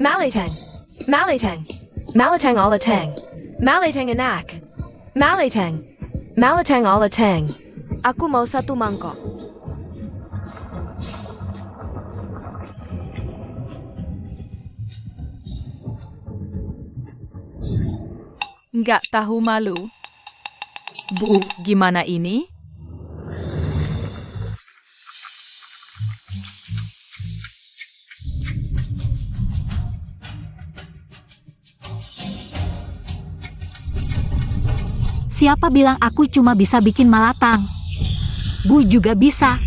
Malitang. Malitang. Malitang ala tang. Malitang enak. Malitang. Malitang ala tang. Aku mau 1 mangkok. Nggak tahu malu. Bu, gimana ini? Siapa bilang aku cuma bisa bikin malatang? Bu juga bisa.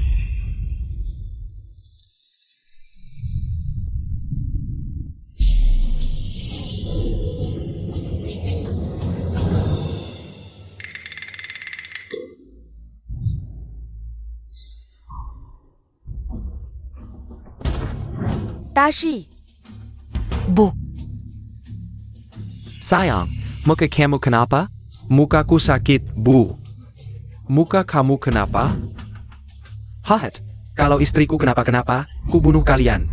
Tashi. Bu, Sayang, muka kamu kenapa? Mukaku sakit, Bu. Muka kamu kenapa? Hahat, kalau istriku kenapa-kenapa, ku bunuh kalian.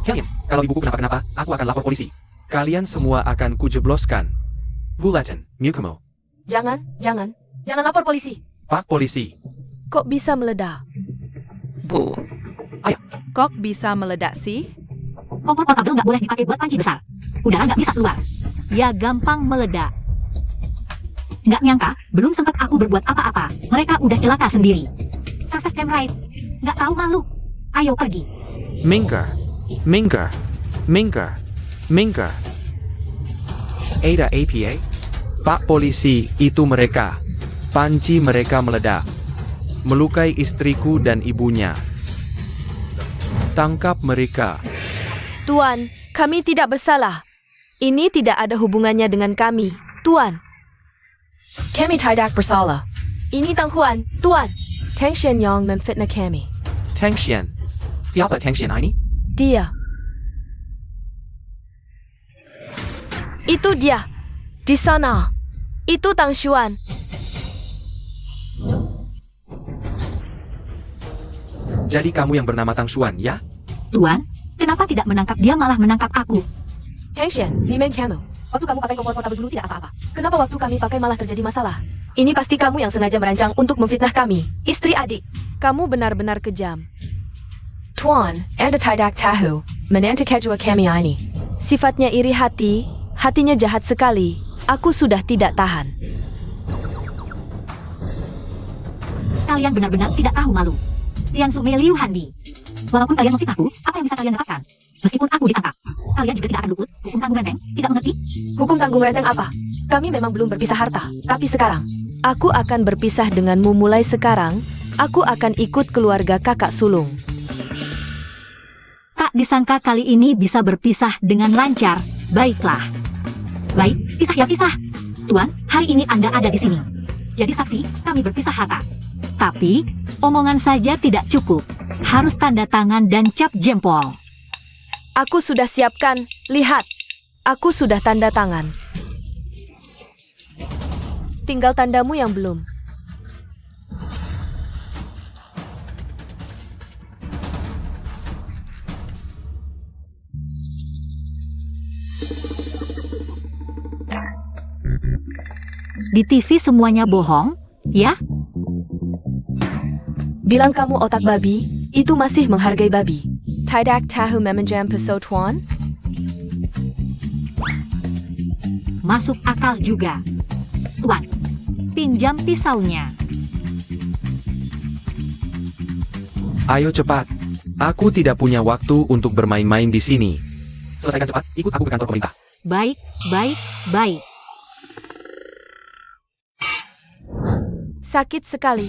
Yakin, kalau ibuku kenapa-kenapa, aku akan lapor polisi. Kalian semua akan kujebloskan. Bulletin, Mukamu. Jangan lapor polisi. Pak polisi. Kok bisa meledak? Bu. Ayo. Kok bisa meledak sih? kompor portabel nggak boleh dipakai buat panci besar. Udara nggak bisa keluar. Ya gampang meledak. Nggak nyangka, belum sempat aku berbuat apa-apa, mereka udah celaka sendiri. Surface damn right. Nggak tahu malu. Ayo pergi. Minggir. Minggir. Minggir. Minggir. Ada APA? Pak polisi, itu mereka. Panci mereka meledak. Melukai istriku dan ibunya. Tangkap mereka. Tuan, kami tidak bersalah. Ini tidak ada hubungannya dengan kami, Tuan. Kami tidak bersalah. Ini tangkuan, Tuan. Tang Shen yang memfitnah kami. Tang Xian. Siapa Tang Xian ini? Dia. Itu dia. Di sana. Itu Tang Xuan. Jadi kamu yang bernama Tang Xuan, ya? Tuan, kenapa tidak menangkap dia malah menangkap aku? Tang Xian, Mimen kamu. Waktu kamu pakai kompor portabel dulu tidak apa-apa. Kenapa waktu kami pakai malah terjadi masalah? Ini pasti kamu yang sengaja merancang untuk memfitnah kami. Istri adik. Kamu benar-benar kejam. Tuan, Anda tidak tahu. Menanti kejua kami ini. Sifatnya iri hati, hatinya jahat sekali. Aku sudah tidak tahan. Kalian benar-benar tidak tahu malu. Tian Su Mei Liu Handi. Walaupun kalian memfitnahku, apa yang bisa kalian dapatkan? Meskipun aku ditangkap, kalian juga tidak akan luput. Hukum tanggung renteng, tidak mengerti? Hukum tanggung renteng apa? Kami memang belum berpisah harta, tapi sekarang aku akan berpisah denganmu mulai sekarang. Aku akan ikut keluarga kakak sulung. Tak disangka kali ini bisa berpisah dengan lancar. Baiklah. Baik, pisah ya pisah. Tuan, hari ini Anda ada di sini. Jadi saksi, kami berpisah harta. Tapi, omongan saja tidak cukup. Harus tanda tangan dan cap jempol. Aku sudah siapkan, lihat. Aku sudah tanda tangan. Tinggal tandamu yang belum. Di TV semuanya bohong, ya? Bilang kamu otak babi, itu masih menghargai babi. Tidak tahu meminjam pisau Tuan? Masuk akal juga. Tuan, pinjam pisaunya. Ayo cepat. Aku tidak punya waktu untuk bermain-main di sini. Selesaikan cepat, ikut aku ke kantor pemerintah. Baik, baik, baik. Sakit sekali.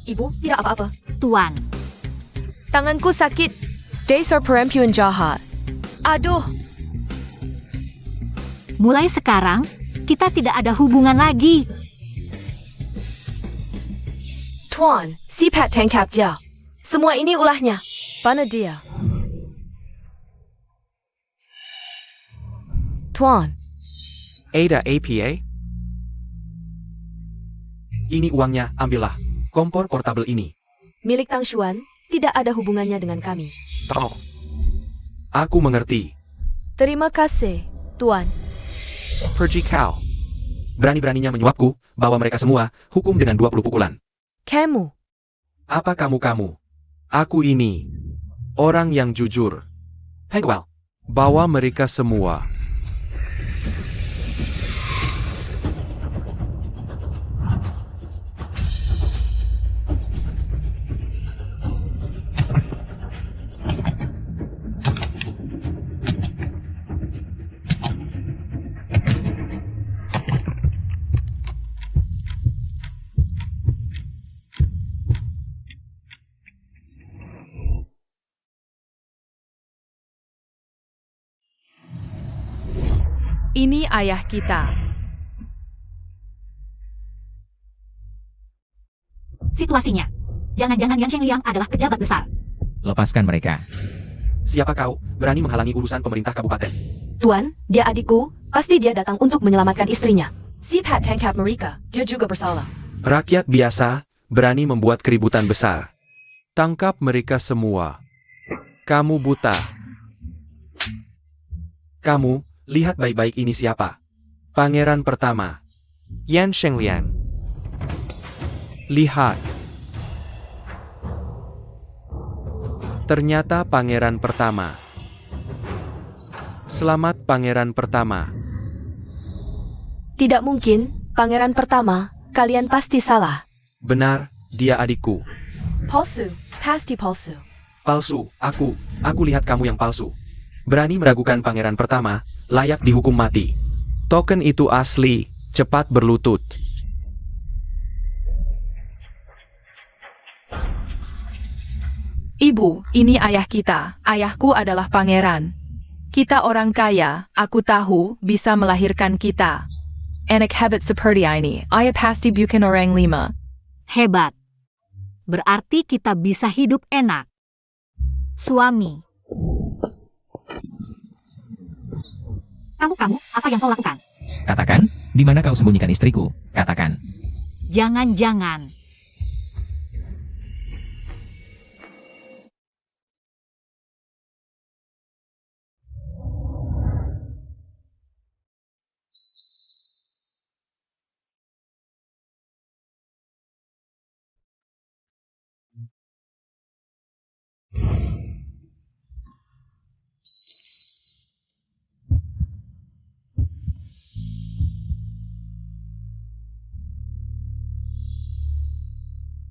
Ibu, tidak apa-apa. Tuan, Tanganku sakit. Dasar perempuan jahat. Aduh, mulai sekarang, kita tidak ada hubungan lagi. Tuan, sipat tangkap dia. Semua ini ulahnya. Mana dia? Tuan, Ada APA? Ini uangnya, ambillah. Kompor portabel ini. milik Tang Xuan, tidak ada hubungannya dengan kami. Tahu. Aku mengerti. Terima kasih, Tuan. Pergi kau. Berani-beraninya menyuapku, bawa mereka semua, hukum dengan 20 pukulan. Kamu, Apa kamu? Aku ini. Orang yang jujur. Hengwell. Bawa mereka semua. Ini ayah kita. Situasinya. Jangan-jangan Yan Shengliang adalah pejabat besar. Lepaskan mereka. Siapa kau, berani menghalangi urusan pemerintah kabupaten? Tuan, dia adikku. Pasti dia datang untuk menyelamatkan istrinya. Sipat tangkap mereka. Dia juga bersalah. Rakyat biasa, berani membuat keributan besar. Tangkap mereka semua. Kamu buta. Kamu, lihat baik-baik ini siapa. Pangeran pertama. Yan Shengliang. Lihat. Ternyata pangeran pertama. Selamat pangeran pertama. Tidak mungkin, pangeran pertama. Kalian pasti salah. Benar, dia adikku. Palsu, pasti palsu. Palsu, aku lihat kamu yang palsu. Berani meragukan pangeran pertama, layak dihukum mati. Token itu asli, cepat berlutut. Ibu, ini ayah kita. Ayahku adalah pangeran. Kita orang kaya, aku tahu, bisa melahirkan kita. Anak hebat seperti ini, ayah pasti bukan orang lima. Hebat. Berarti kita bisa hidup enak. Suami. Kamu, apa yang kau lakukan? Katakan, di mana kau sembunyikan istriku? Katakan. Jangan-jangan.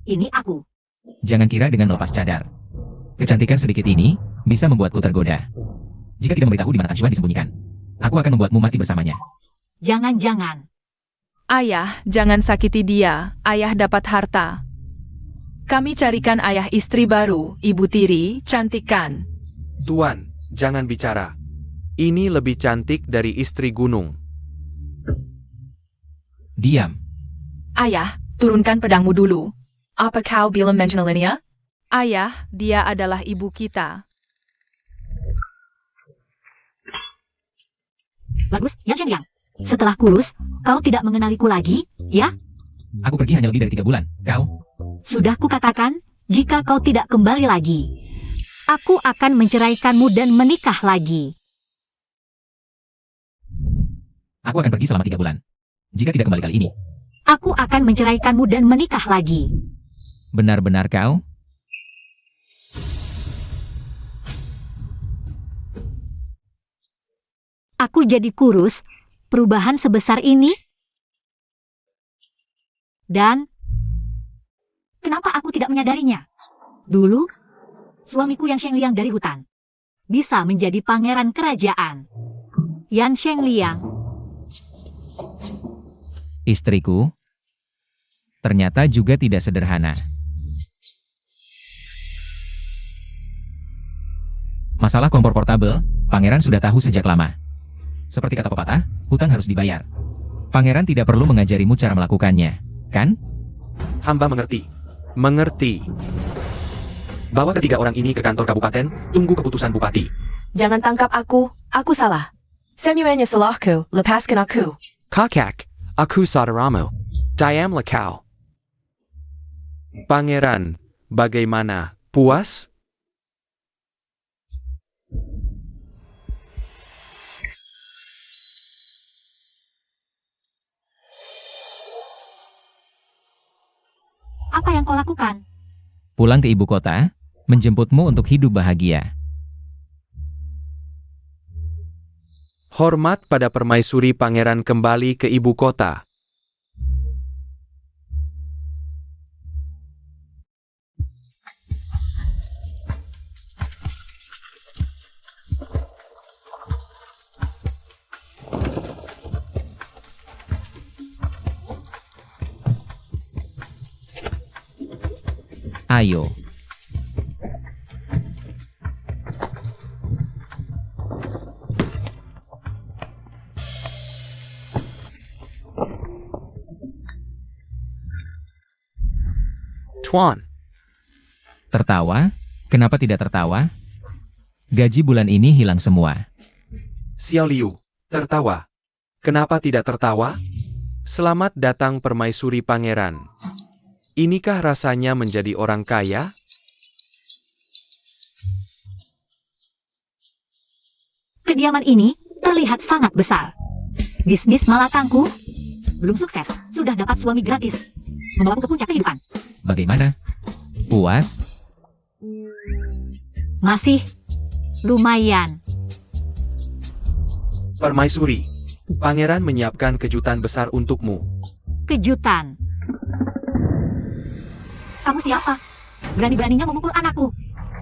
Ini aku. Jangan kira dengan melepas cadar. Kecantikan sedikit ini bisa membuatku tergoda. Jika tidak memberitahu di mana Tang Xuan disembunyikan, aku akan membuatmu mati bersamanya. Jangan-jangan. Ayah, jangan sakiti dia. Ayah dapat harta. Kami carikan ayah istri baru, ibu tiri, cantik kan? Tuan, jangan bicara. Ini lebih cantik dari istri gunung. Diam. Ayah, turunkan pedangmu dulu. Apa kau bilang mengenalinya? Ayah, dia adalah ibu kita. Bagus, Yan Shengliang. Setelah kurus, kau tidak mengenaliku lagi, ya? Aku pergi hanya lebih dari 3 bulan. Kau? Sudah kukatakan, jika kau tidak kembali lagi, aku akan menceraikanmu dan menikah lagi. Aku akan pergi selama 3 bulan. Jika tidak kembali kali ini. Aku akan menceraikanmu dan menikah lagi. Benar-benar kau? Aku jadi kurus, perubahan sebesar ini? Dan kenapa aku tidak menyadarinya? Dulu, suamiku Yan Shengliang dari hutan bisa menjadi pangeran kerajaan. Yan Shengliang, Istriku? Ternyata juga tidak sederhana. Masalah kompor portabel, pangeran sudah tahu sejak lama. Seperti kata pepatah, hutang harus dibayar. Pangeran tidak perlu mengajarimu cara melakukannya, kan? Hamba mengerti. Mengerti. Bawa ketiga orang ini ke kantor kabupaten, tunggu keputusan bupati. Jangan tangkap aku salah. Semuanya salahku, lepaskan aku. Kakak, aku saudaramu. Diamlah kau. Pangeran, bagaimana? Puas? apa yang kau lakukan? Pulang ke ibu kota, menjemputmu untuk hidup bahagia. Hormat pada permaisuri pangeran kembali ke ibu kota. Ayo. Tuan, Tertawa? Kenapa tidak tertawa? Gaji bulan ini hilang semua. Xiao Liu, tertawa. Kenapa tidak tertawa? Selamat datang permaisuri pangeran. Inikah rasanya menjadi orang kaya? Kediaman ini terlihat sangat besar. Bisnis malakangku belum sukses, sudah dapat suami gratis. Membawaku ke puncak kehidupan. Bagaimana? Puas? Masih lumayan. Permaisuri, pangeran menyiapkan kejutan besar untukmu. Kejutan. Kamu siapa? Berani-beraninya memukul anakku.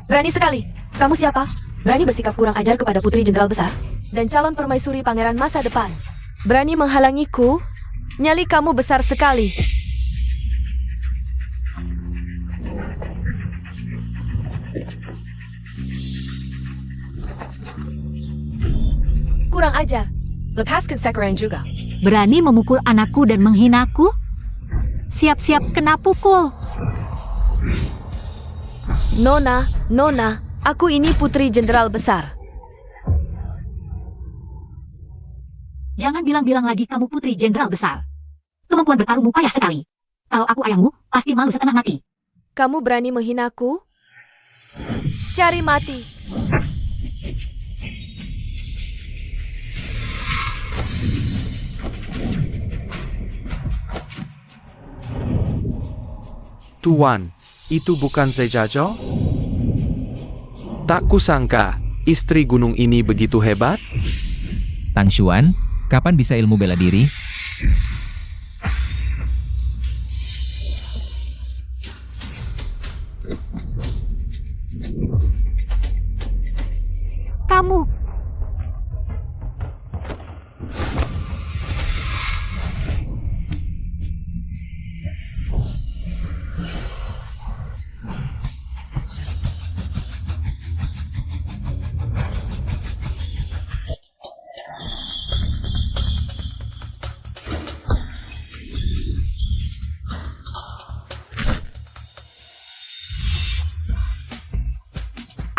Berani sekali. Kamu siapa? Berani bersikap kurang ajar kepada putri jenderal besar dan calon permaisuri pangeran masa depan. Berani menghalangiku? Nyali kamu besar sekali. Kurang ajar. Lepaskan Sekaran juga. Berani memukul anakku dan menghinaku? Siap-siap kena pukul. Nona, aku ini putri jenderal besar. Jangan bilang-bilang lagi kamu putri jenderal besar. Kemampuan bertarungmu payah sekali. Kalau aku ayahmu, pasti malu setengah mati. Kamu berani menghinaku? Cari mati. Tuan, itu bukan Zejajo? Tak kusangka, istri gunung ini begitu hebat. Tang Xuan, kapan bisa ilmu bela diri? Kamu.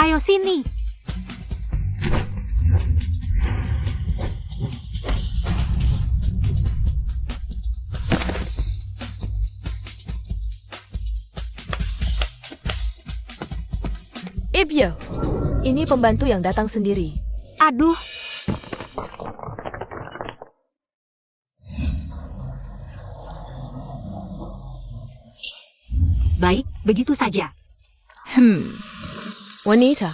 Ayo sini. Ebyo, ini pembantu yang datang sendiri. Aduh, baik, begitu saja. Wanita,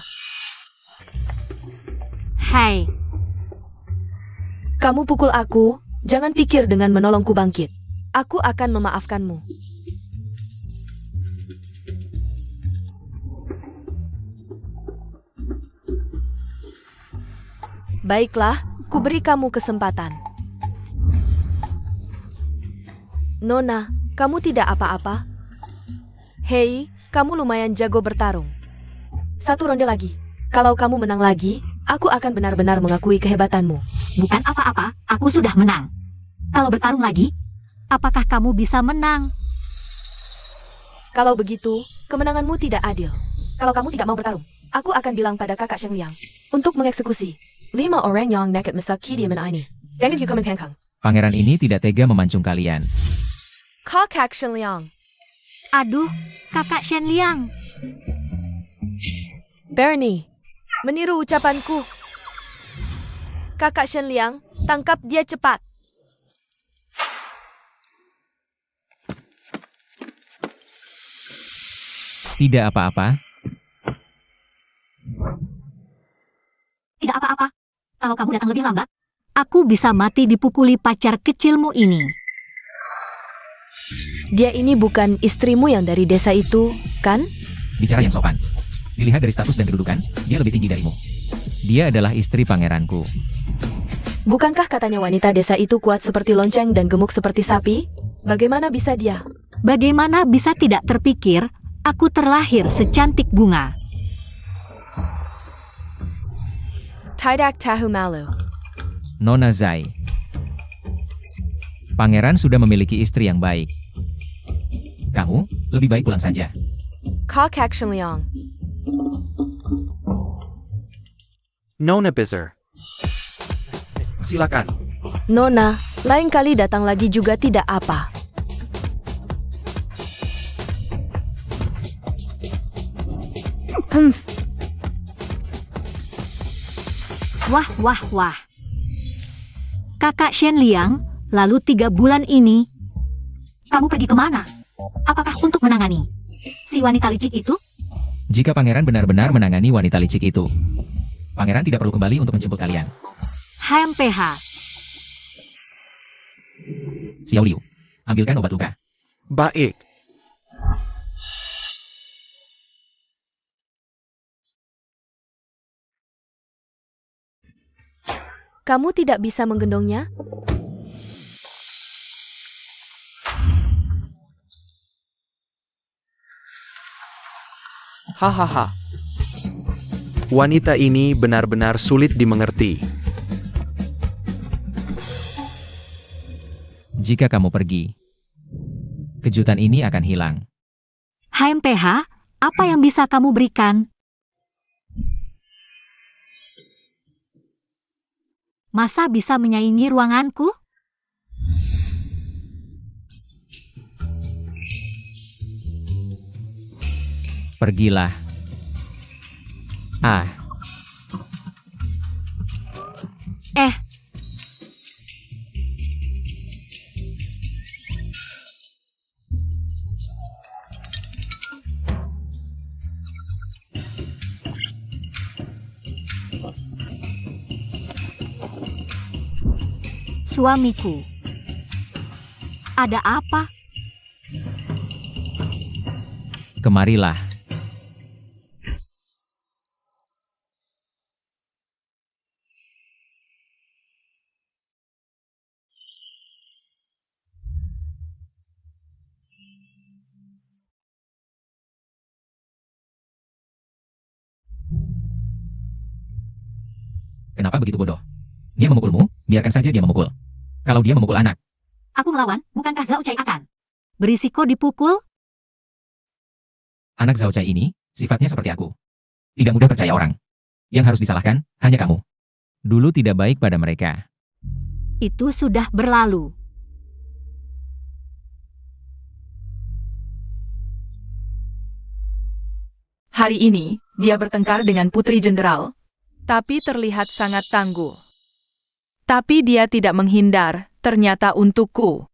Hai, kamu pukul aku, jangan pikir dengan menolongku bangkit. Aku akan memaafkanmu. Baiklah, ku beri kamu kesempatan. Nona, kamu tidak apa-apa? Hei, kamu lumayan jago bertarung. Satu ronde lagi. Kalau kamu menang lagi, aku akan benar-benar mengakui kehebatanmu. bukan apa-apa, aku sudah menang. Kalau bertarung lagi, apakah kamu bisa menang? Kalau begitu, kemenanganmu tidak adil. Kalau kamu tidak mau bertarung, aku akan bilang pada kakak Sheng Liang untuk mengeksekusi 5 orang yang nekat mesaki di mana ini. Jangan juga menghengkang. Pangeran ini tidak tega memancung kalian. Kakak Sheng Liang. Aduh, kakak Shen Liang. Bernie, meniru ucapanku. Kakak Shen Liang, tangkap dia cepat. Tidak apa-apa, Tidak apa-apa. Kalau kamu datang lebih lambat, aku bisa mati dipukuli pacar kecilmu ini. Dia ini bukan istrimu yang dari desa itu, kan? bicara yang sopan. Dilihat dari status dan kedudukan, dia lebih tinggi darimu. Dia adalah istri pangeranku. Bukankah katanya wanita desa itu kuat seperti lonceng dan gemuk seperti sapi? Bagaimana bisa dia? Bagaimana bisa tidak terpikir, aku terlahir secantik bunga. Tidak tahu malu. Nona Zai. Pangeran sudah memiliki istri yang baik. Kamu, lebih baik pulang saja. Kakak Shen Liang. Nona Bizer. Silakan. Nona, lain kali datang lagi juga tidak apa. Wah, wah, wah. Kakak Shen Liang, lalu 3 bulan ini, kamu pergi kemana? Apakah untuk menangani si wanita licik itu? Jika pangeran benar-benar menangani wanita licik itu, pangeran tidak perlu kembali untuk menjemput kalian. HMPH. Xiao Liu, ambilkan obat luka. Baik. Kamu tidak bisa menggendongnya? Hahaha. Wanita ini benar-benar sulit dimengerti. Jika kamu pergi, kejutan ini akan hilang. HMPH, apa yang bisa kamu berikan? Masa bisa menyaingi ruanganku? Pergilah. Ah, Eh, suamiku. Ada apa? kemarilah. Kenapa begitu bodoh? Dia memukulmu, biarkan saja dia memukul. Kalau dia memukul anak, Aku melawan, bukankah Zhao Cai akan berisiko dipukul? anak Zhao Cai ini, sifatnya seperti aku. Tidak mudah percaya orang. Yang harus disalahkan, hanya kamu. Dulu tidak baik pada mereka. Itu sudah berlalu. Hari ini, dia bertengkar dengan Putri Jenderal, tapi terlihat sangat tangguh. Tapi dia tidak menghindar, ternyata untukku.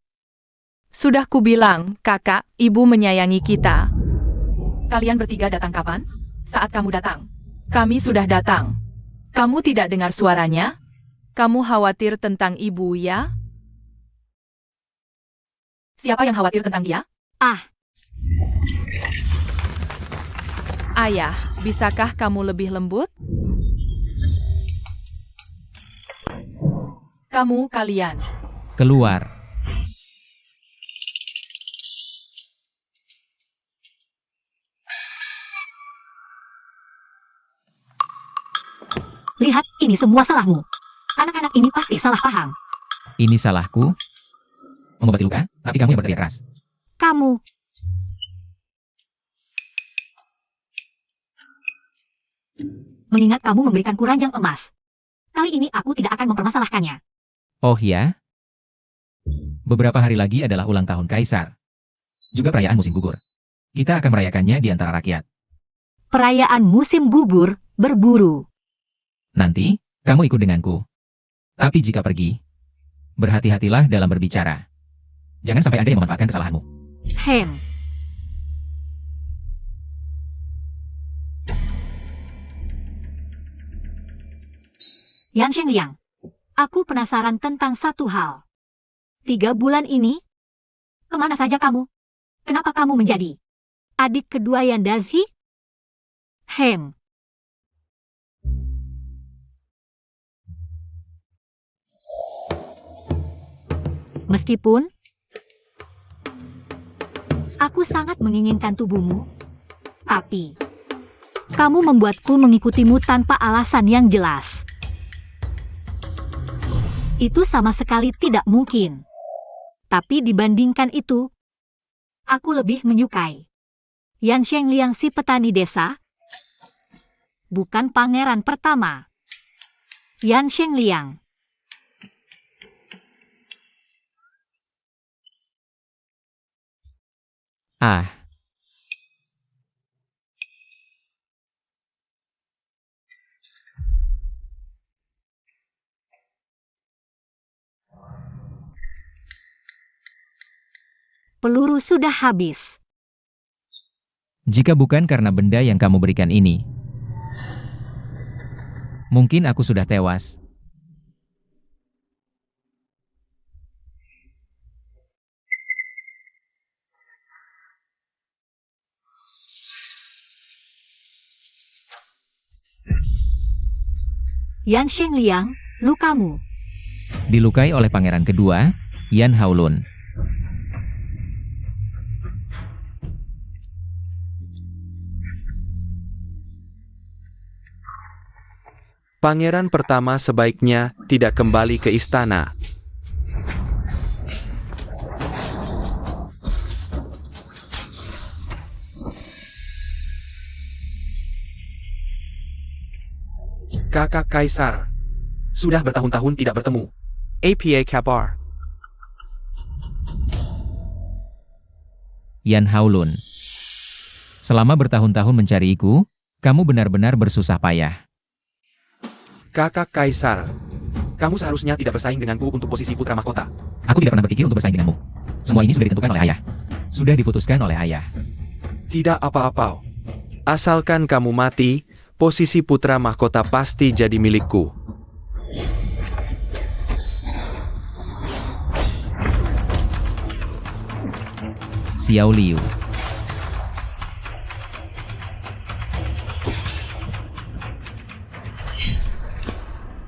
Sudah kubilang, kakak, ibu menyayangi kita. Kalian bertiga datang kapan? Saat kamu datang. Kami sudah datang. Kamu tidak dengar suaranya? Kamu khawatir tentang ibu ya? Siapa yang khawatir tentang dia? Ah, Ayah, bisakah kamu lebih lembut? Kamu kalian. Keluar. lihat, ini semua salahmu. Anak-anak ini pasti salah paham. Ini salahku. Mengobati luka, tapi kamu yang berteriak keras. Kamu, mengingat kamu memberikanku ranjang emas. Kali ini aku tidak akan mempermasalahkannya. Oh ya? Beberapa hari lagi adalah ulang tahun Kaisar. Juga perayaan musim gugur. Kita akan merayakannya di antara rakyat. Perayaan musim gugur, berburu. Nanti, kamu ikut denganku. Tapi jika pergi, berhati-hatilah dalam berbicara. Jangan sampai ada yang memanfaatkan kesalahanmu. Hem. Yan Shengliang, aku penasaran tentang satu hal. 3 bulan ini, kemana saja kamu? Kenapa kamu menjadi adik kedua Yan Dazhi? Hem. Meskipun aku sangat menginginkan tubuhmu, tapi kamu membuatku mengikutimu tanpa alasan yang jelas. Itu sama sekali tidak mungkin. Tapi dibandingkan itu, aku lebih menyukai Yan Shengliang si petani desa, bukan pangeran pertama. Yan Shengliang. Ah, Peluru sudah habis. jika bukan karena benda yang kamu berikan ini, mungkin aku sudah tewas. Yan Shengliang, lukamu. Dilukai oleh pangeran kedua, Yan Haolun. Pangeran pertama sebaiknya tidak kembali ke istana. Kakak Kaisar, sudah bertahun-tahun tidak bertemu. Apa kabar? Yan Haolun. Selama bertahun-tahun mencariku, kamu benar-benar bersusah payah. Kakak Kaisar, kamu seharusnya tidak bersaing denganku untuk posisi putra mahkota. Aku tidak pernah berpikir untuk bersaing denganmu. Semua ini sudah ditentukan oleh ayah. Sudah diputuskan oleh ayah. Tidak apa-apa. Asalkan kamu mati, posisi putra mahkota pasti jadi milikku. Xiao Liu.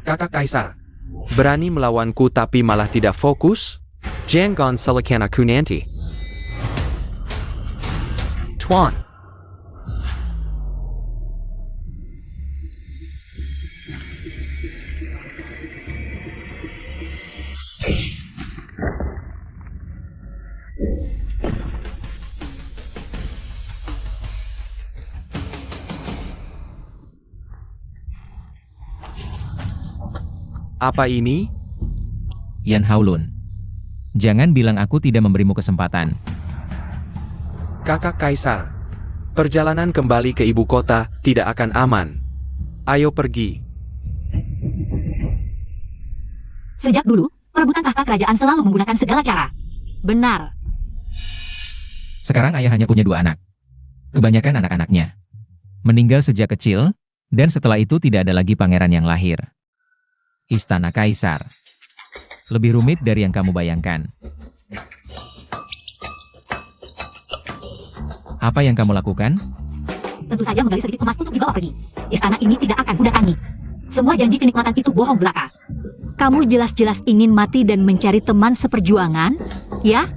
Kakak Kaisar, berani melawanku tapi malah tidak fokus? Jangan salahkan aku nanti. Tuan. Apa ini? Yan Haolun. Jangan bilang aku tidak memberimu kesempatan. Kakak Kaisar, Perjalanan kembali ke ibu kota tidak akan aman. Ayo pergi. Sejak dulu, perebutan tahta kerajaan selalu menggunakan segala cara. Benar. Sekarang ayah hanya punya 2 anak. Kebanyakan anak-anaknya meninggal sejak kecil, dan setelah itu tidak ada lagi pangeran yang lahir. Istana Kaisar. Lebih rumit dari yang kamu bayangkan. Apa yang kamu lakukan? Tentu saja menggali sedikit emas untuk dibawa pergi. Istana ini tidak akan kudatangi. Semua janji kenikmatan itu bohong belaka. Kamu jelas-jelas ingin mati dan mencari teman seperjuangan, ya?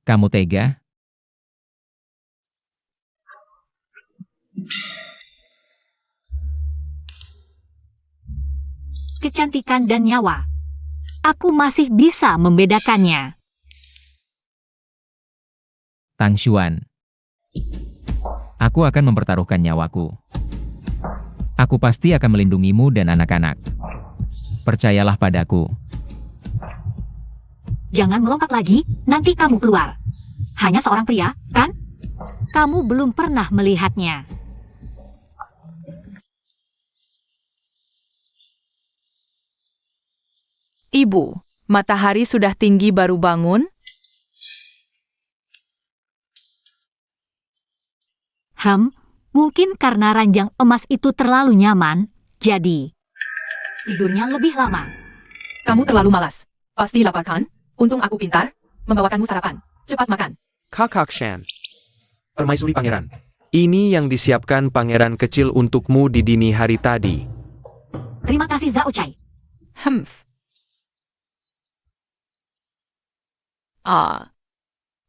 Kamu tega? Kecantikan dan nyawa. Aku masih bisa membedakannya. Tang Xuan. Aku akan mempertaruhkan nyawaku. Aku pasti akan melindungimu dan anak-anak. Percayalah padaku. Jangan melompat lagi, nanti kamu keluar. Hanya seorang pria, kan? Kamu belum pernah melihatnya. Ibu, matahari sudah tinggi baru bangun? Mungkin karena ranjang emas itu terlalu nyaman, jadi Tidurnya lebih lama. Kamu terlalu malas. Pasti lapar kan? Untung aku pintar. Membawakanmu sarapan. Cepat makan. Kakak Shan. Permaisuri pangeran. Ini yang disiapkan pangeran kecil untukmu di dini hari tadi. Terima kasih Zhao Chai.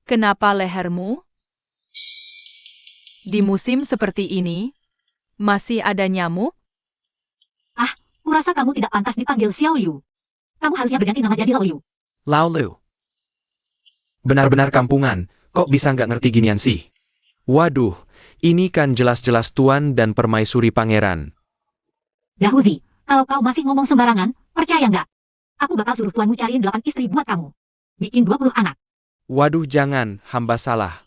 Kenapa lehermu? Di musim seperti ini, masih ada nyamuk? Kurasa kamu tidak pantas dipanggil Xiao Liu. Kamu harusnya berganti nama jadi Lao Liu. Lao Lu. Benar-benar kampungan, kok bisa nggak ngerti ginian sih? Waduh, ini kan jelas-jelas tuan dan permaisuri pangeran. Dahuzi, kalau kau masih ngomong sembarangan, percaya nggak? Aku bakal suruh tuanmu cariin 8 istri buat kamu. Bikin 20 anak. Waduh jangan, hamba salah.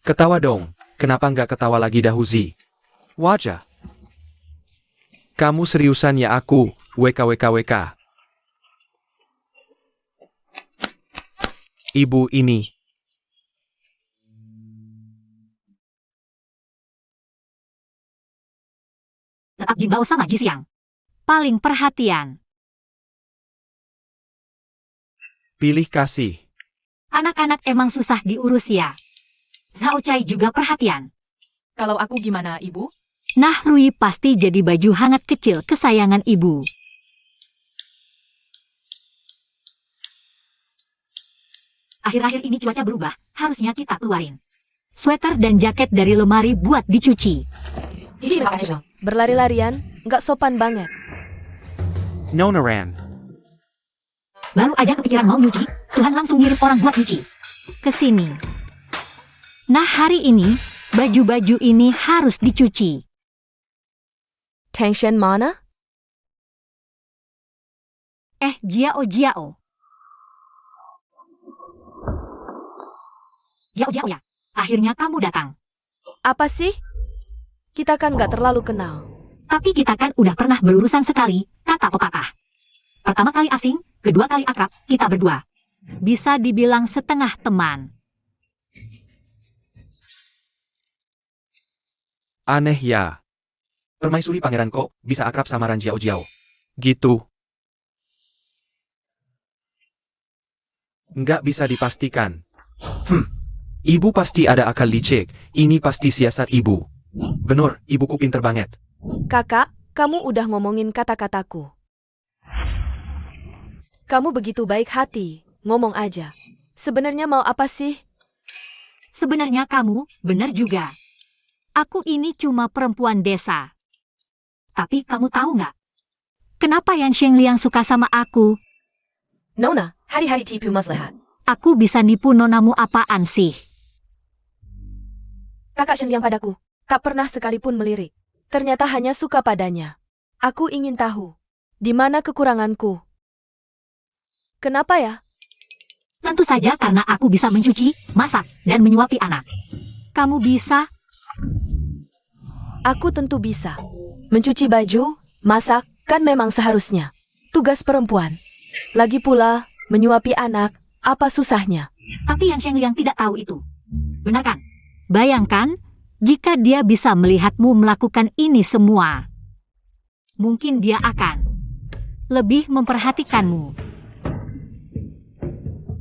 Ketawa dong, kenapa nggak ketawa lagi Dahuzi? Wajah. Kamu seriusan ya aku, WKWKWK. Ibu ini. Tetap Jimbao sama Jisiang. paling perhatian. Pilih kasih. Anak-anak emang susah diurus ya. Zhao Chai juga perhatian. Kalau aku gimana, Ibu? Nah, Rui pasti jadi baju hangat kecil kesayangan ibu. Akhir-akhir ini cuaca berubah, harusnya kita keluarin. Sweater dan jaket dari lemari buat dicuci. Berlari-larian, nggak sopan banget. Nonaran. Baru aja kepikiran mau nyuci, Tuhan langsung ngirim orang buat nyuci. Kesini. Nah, hari ini, baju-baju ini harus dicuci. Tangshan mana? Jiao. Jiao Jiao ya, akhirnya kamu datang. Apa sih? Kita kan nggak terlalu kenal. Tapi kita kan udah pernah berurusan sekali, kata pepatah. Pertama kali asing, kedua kali akrab, kita berdua. Bisa dibilang setengah teman. Aneh ya. Permaisuri pangeran kok bisa akrab sama Ran Jiao Jiao. Gitu. Nggak bisa dipastikan. Ibu pasti ada akal licik, ini pasti siasat ibu. Bener, ibuku pinter banget. Kakak, kamu udah ngomongin kata-kataku. Kamu begitu baik hati, ngomong aja. Sebenarnya mau apa sih? Sebenarnya kamu, benar juga. Aku ini cuma perempuan desa. Tapi kamu tahu nggak? Kenapa Yan Shengliang suka sama aku? Nona, hari-hari tipu maslahat. Aku bisa nipu nonamu apaan sih? Kakak Shenliang padaku, tak pernah sekalipun melirik. ternyata hanya suka padanya. Aku ingin tahu, di mana kekuranganku? Kenapa ya? Tentu saja karena aku bisa mencuci, masak, dan menyuapi anak. Kamu bisa, Aku tentu bisa. Mencuci baju, masak, kan memang seharusnya. Tugas perempuan. Lagi pula, menyuapi anak, apa susahnya? tapi Yan Shengliang tidak tahu itu. Benar kan? Bayangkan, jika dia bisa melihatmu melakukan ini semua. Mungkin dia akan lebih memperhatikanmu.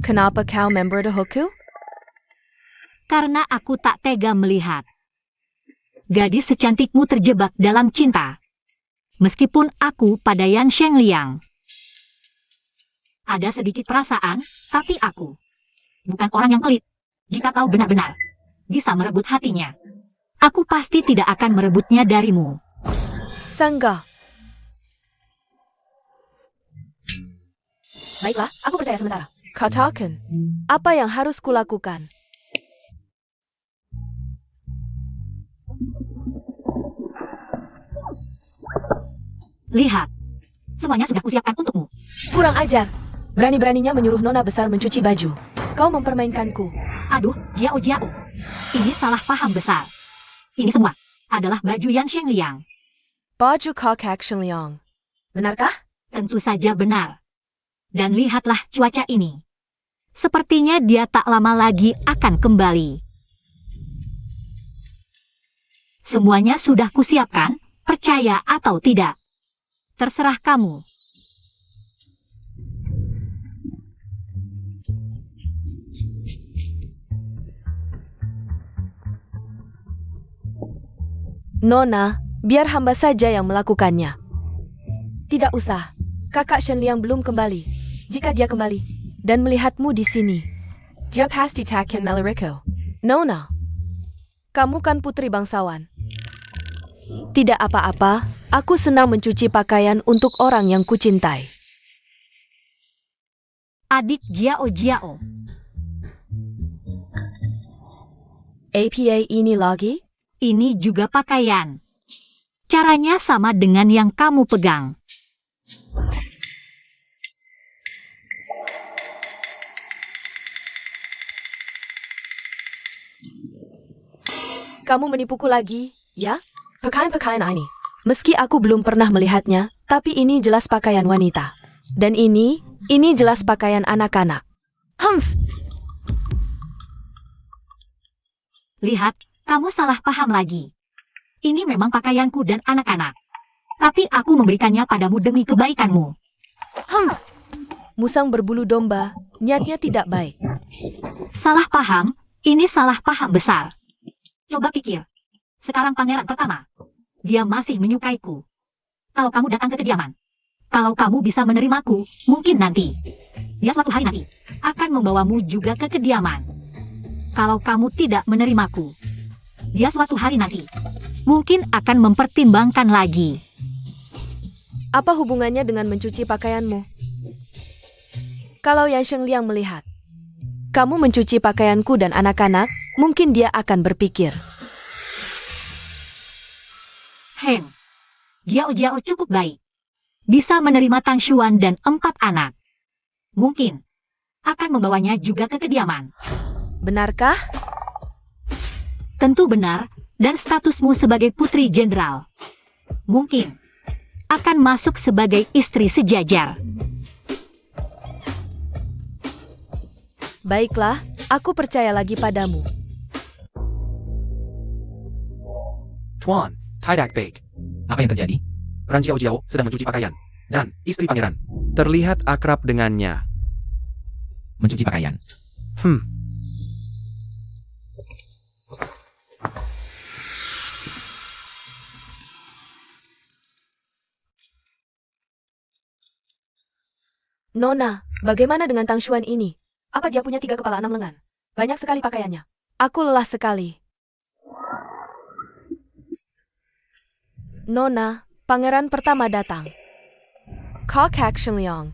Kenapa kau member the Hoku? Karena aku tak tega melihat gadis secantikmu terjebak dalam cinta. Meskipun aku pada Yan Shengliang ada sedikit perasaan, tapi aku bukan orang yang pelit. Jika kau benar-benar bisa merebut hatinya, aku pasti tidak akan merebutnya darimu. Sangga. Baiklah, aku percaya sementara. Katakan, apa yang harus kulakukan? Lihat, semuanya sudah kusiapkan untukmu. Kurang ajar. Berani-beraninya menyuruh nona besar mencuci baju. Kau mempermainkanku. Aduh, Jiao Jiao. Ini salah paham besar. Ini semua adalah baju Yan Shengliang. Baju Kakak Shengliang. Benarkah? Tentu saja benar. Dan lihatlah cuaca ini. Sepertinya dia tak lama lagi akan kembali. Semuanya sudah kusiapkan, percaya atau tidak. Terserah kamu. Nona, biar hamba saja yang melakukannya. Tidak usah. Kakak Shenliang belum kembali. Jika dia kembali dan melihatmu di sini, dia pasti takkan meleriko. Nona, kamu kan putri bangsawan. Tidak apa-apa, aku senang mencuci pakaian untuk orang yang kucintai. Adik Jiao Jiao. Apa ini lagi? Ini juga pakaian. Caranya sama dengan yang kamu pegang. Kamu menipuku lagi, ya? Pakaian-pakaian ini. Meski aku belum pernah melihatnya, tapi ini jelas pakaian wanita. Dan ini jelas pakaian anak-anak. Humph! Lihat, kamu salah paham lagi. Ini memang pakaianku dan anak-anak. Tapi aku memberikannya padamu demi kebaikanmu. Humph! Musang berbulu domba, niatnya tidak baik. Salah paham, ini salah paham besar. Coba pikir. Sekarang pangeran pertama. Dia masih menyukaiku. Kalau kamu datang ke kediaman. Kalau kamu bisa menerimaku, mungkin nanti. Dia suatu hari nanti akan membawamu juga ke kediaman. Kalau kamu tidak menerimaku, dia suatu hari nanti mungkin akan mempertimbangkan lagi. Apa hubungannya dengan mencuci pakaianmu? Kalau Yan Shengliang melihat kamu mencuci pakaianku dan anak-anak, mungkin dia akan berpikir. Heng, Jiao Jiao cukup baik. Bisa menerima Tang Xuan dan 4 anak. Mungkin akan membawanya juga ke kediaman. Benarkah? Tentu benar, dan statusmu sebagai putri jenderal mungkin akan masuk sebagai istri sejajar. Baiklah, aku percaya lagi padamu. Tuan, Tidak baik. Apa yang terjadi? Ran Jiao Jiao sedang mencuci pakaian. Dan istri pangeran terlihat akrab dengannya. Mencuci pakaian. Nona, bagaimana dengan Tang Xuan ini? Apa dia punya 3 kepala 6 lengan? Banyak sekali pakaiannya. Aku lelah sekali. Nona, pangeran pertama datang. Kakak Shenliang.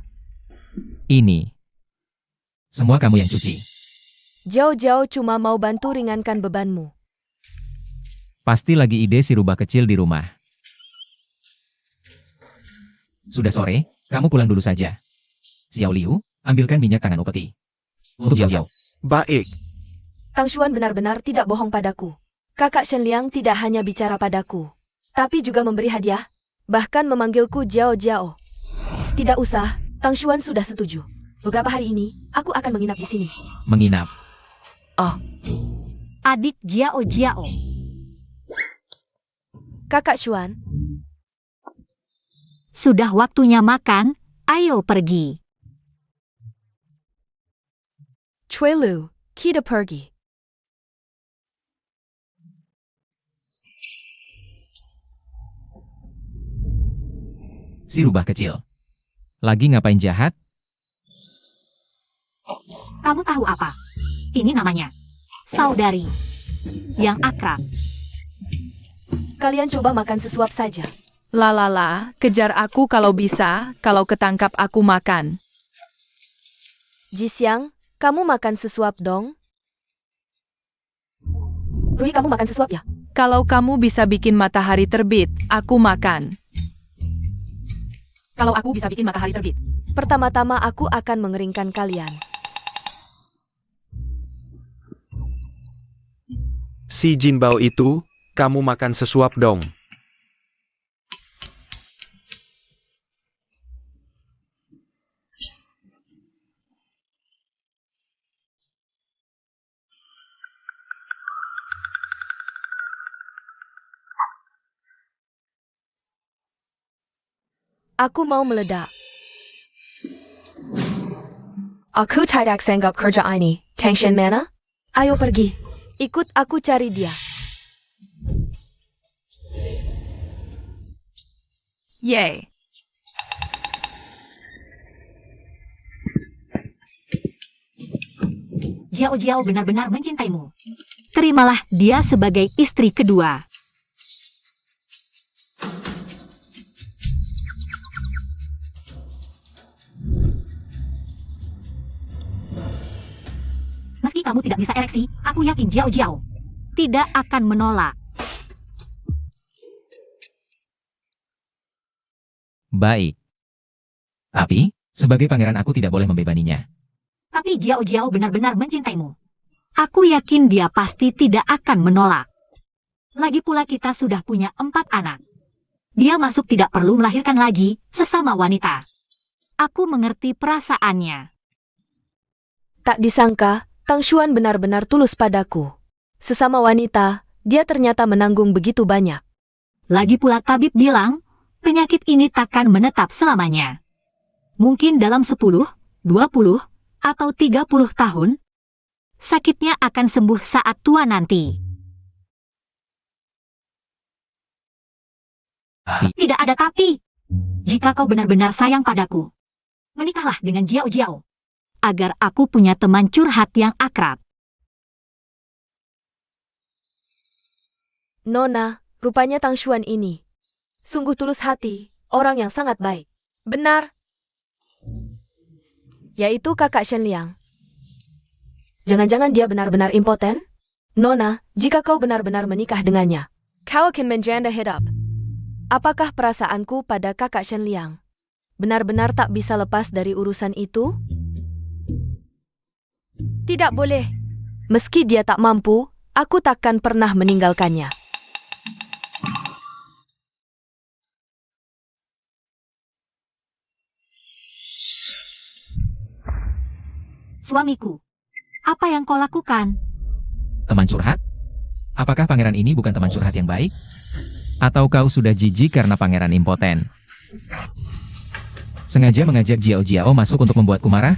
Ini. Semua kamu yang cuci. Jauh-jauh cuma mau bantu ringankan bebanmu. Pasti lagi ide si rubah kecil di rumah. Sudah sore, kamu pulang dulu saja. Xiao Liu, ambilkan minyak tangan upeti. Untuk Xiao Xiao. Baik. Tang Xuan benar-benar tidak bohong padaku. Kakak Shen Liang tidak hanya bicara padaku, tapi juga memberi hadiah, bahkan memanggilku Jiao Jiao. Tidak usah, Tang Xuan sudah setuju. Beberapa hari ini, aku akan menginap di sini. Menginap. Adik Jiao Jiao. Kakak Xuan, Sudah waktunya makan, ayo pergi. Cui Lu, kita pergi. Si rubah kecil. Lagi ngapain jahat? Kamu tahu apa? Ini namanya saudari yang akrab. Kalian coba makan sesuap saja. Lalala, kejar aku kalau bisa, kalau ketangkap aku makan. Ji Xiang, kamu makan sesuap dong? Rui, kamu makan sesuap ya? Kalau kamu bisa bikin matahari terbit, aku makan. Kalau aku bisa bikin matahari terbit. Pertama-tama aku akan mengeringkan kalian. Si Jin Bao itu, kamu makan sesuap dong. Aku mau meledak. Aku tidak sanggup kerja ini. Tangshan mana? Ayo pergi. Ikut aku cari dia. Yeay. Jiao Jiao benar-benar mencintaimu. Terimalah dia sebagai istri kedua. Meski kamu tidak bisa ereksi, aku yakin Jiao Jiao tidak akan menolak. Baik. Tapi, sebagai pangeran aku tidak boleh membebaninya. Tapi Jiao Jiao benar-benar mencintaimu. Aku yakin dia pasti tidak akan menolak. Lagi pula kita sudah punya 4 anak. Dia masuk tidak perlu melahirkan lagi, sesama wanita. Aku mengerti perasaannya. Tak disangka, Tang Xuan benar-benar tulus padaku. Sesama wanita, dia ternyata menanggung begitu banyak. Lagi pula tabib bilang, penyakit ini takkan menetap selamanya. Mungkin dalam 10, 20, atau 30 tahun, sakitnya akan sembuh saat tua nanti. Tidak ada tapi. Jika kau benar-benar sayang padaku, menikahlah dengan Jiao Jiao. Agar aku punya teman curhat yang akrab. Nona, rupanya Tang Xuan ini sungguh tulus hati, orang yang sangat baik. Benar. Yaitu kakak Shen Liang. Jangan-jangan dia benar-benar impoten? Nona, jika kau benar-benar menikah dengannya, kau akan menjanda hidup. Apakah perasaanku pada kakak Shen Liang benar-benar tak bisa lepas dari urusan itu? Tidak boleh. Meski dia tak mampu, aku takkan pernah meninggalkannya. Suamiku, apa yang kau lakukan? Teman curhat? Apakah pangeran ini bukan teman curhat yang baik? Atau kau sudah jijik karena pangeran impoten? Sengaja mengajak Jiao Jiao masuk untuk membuatku marah?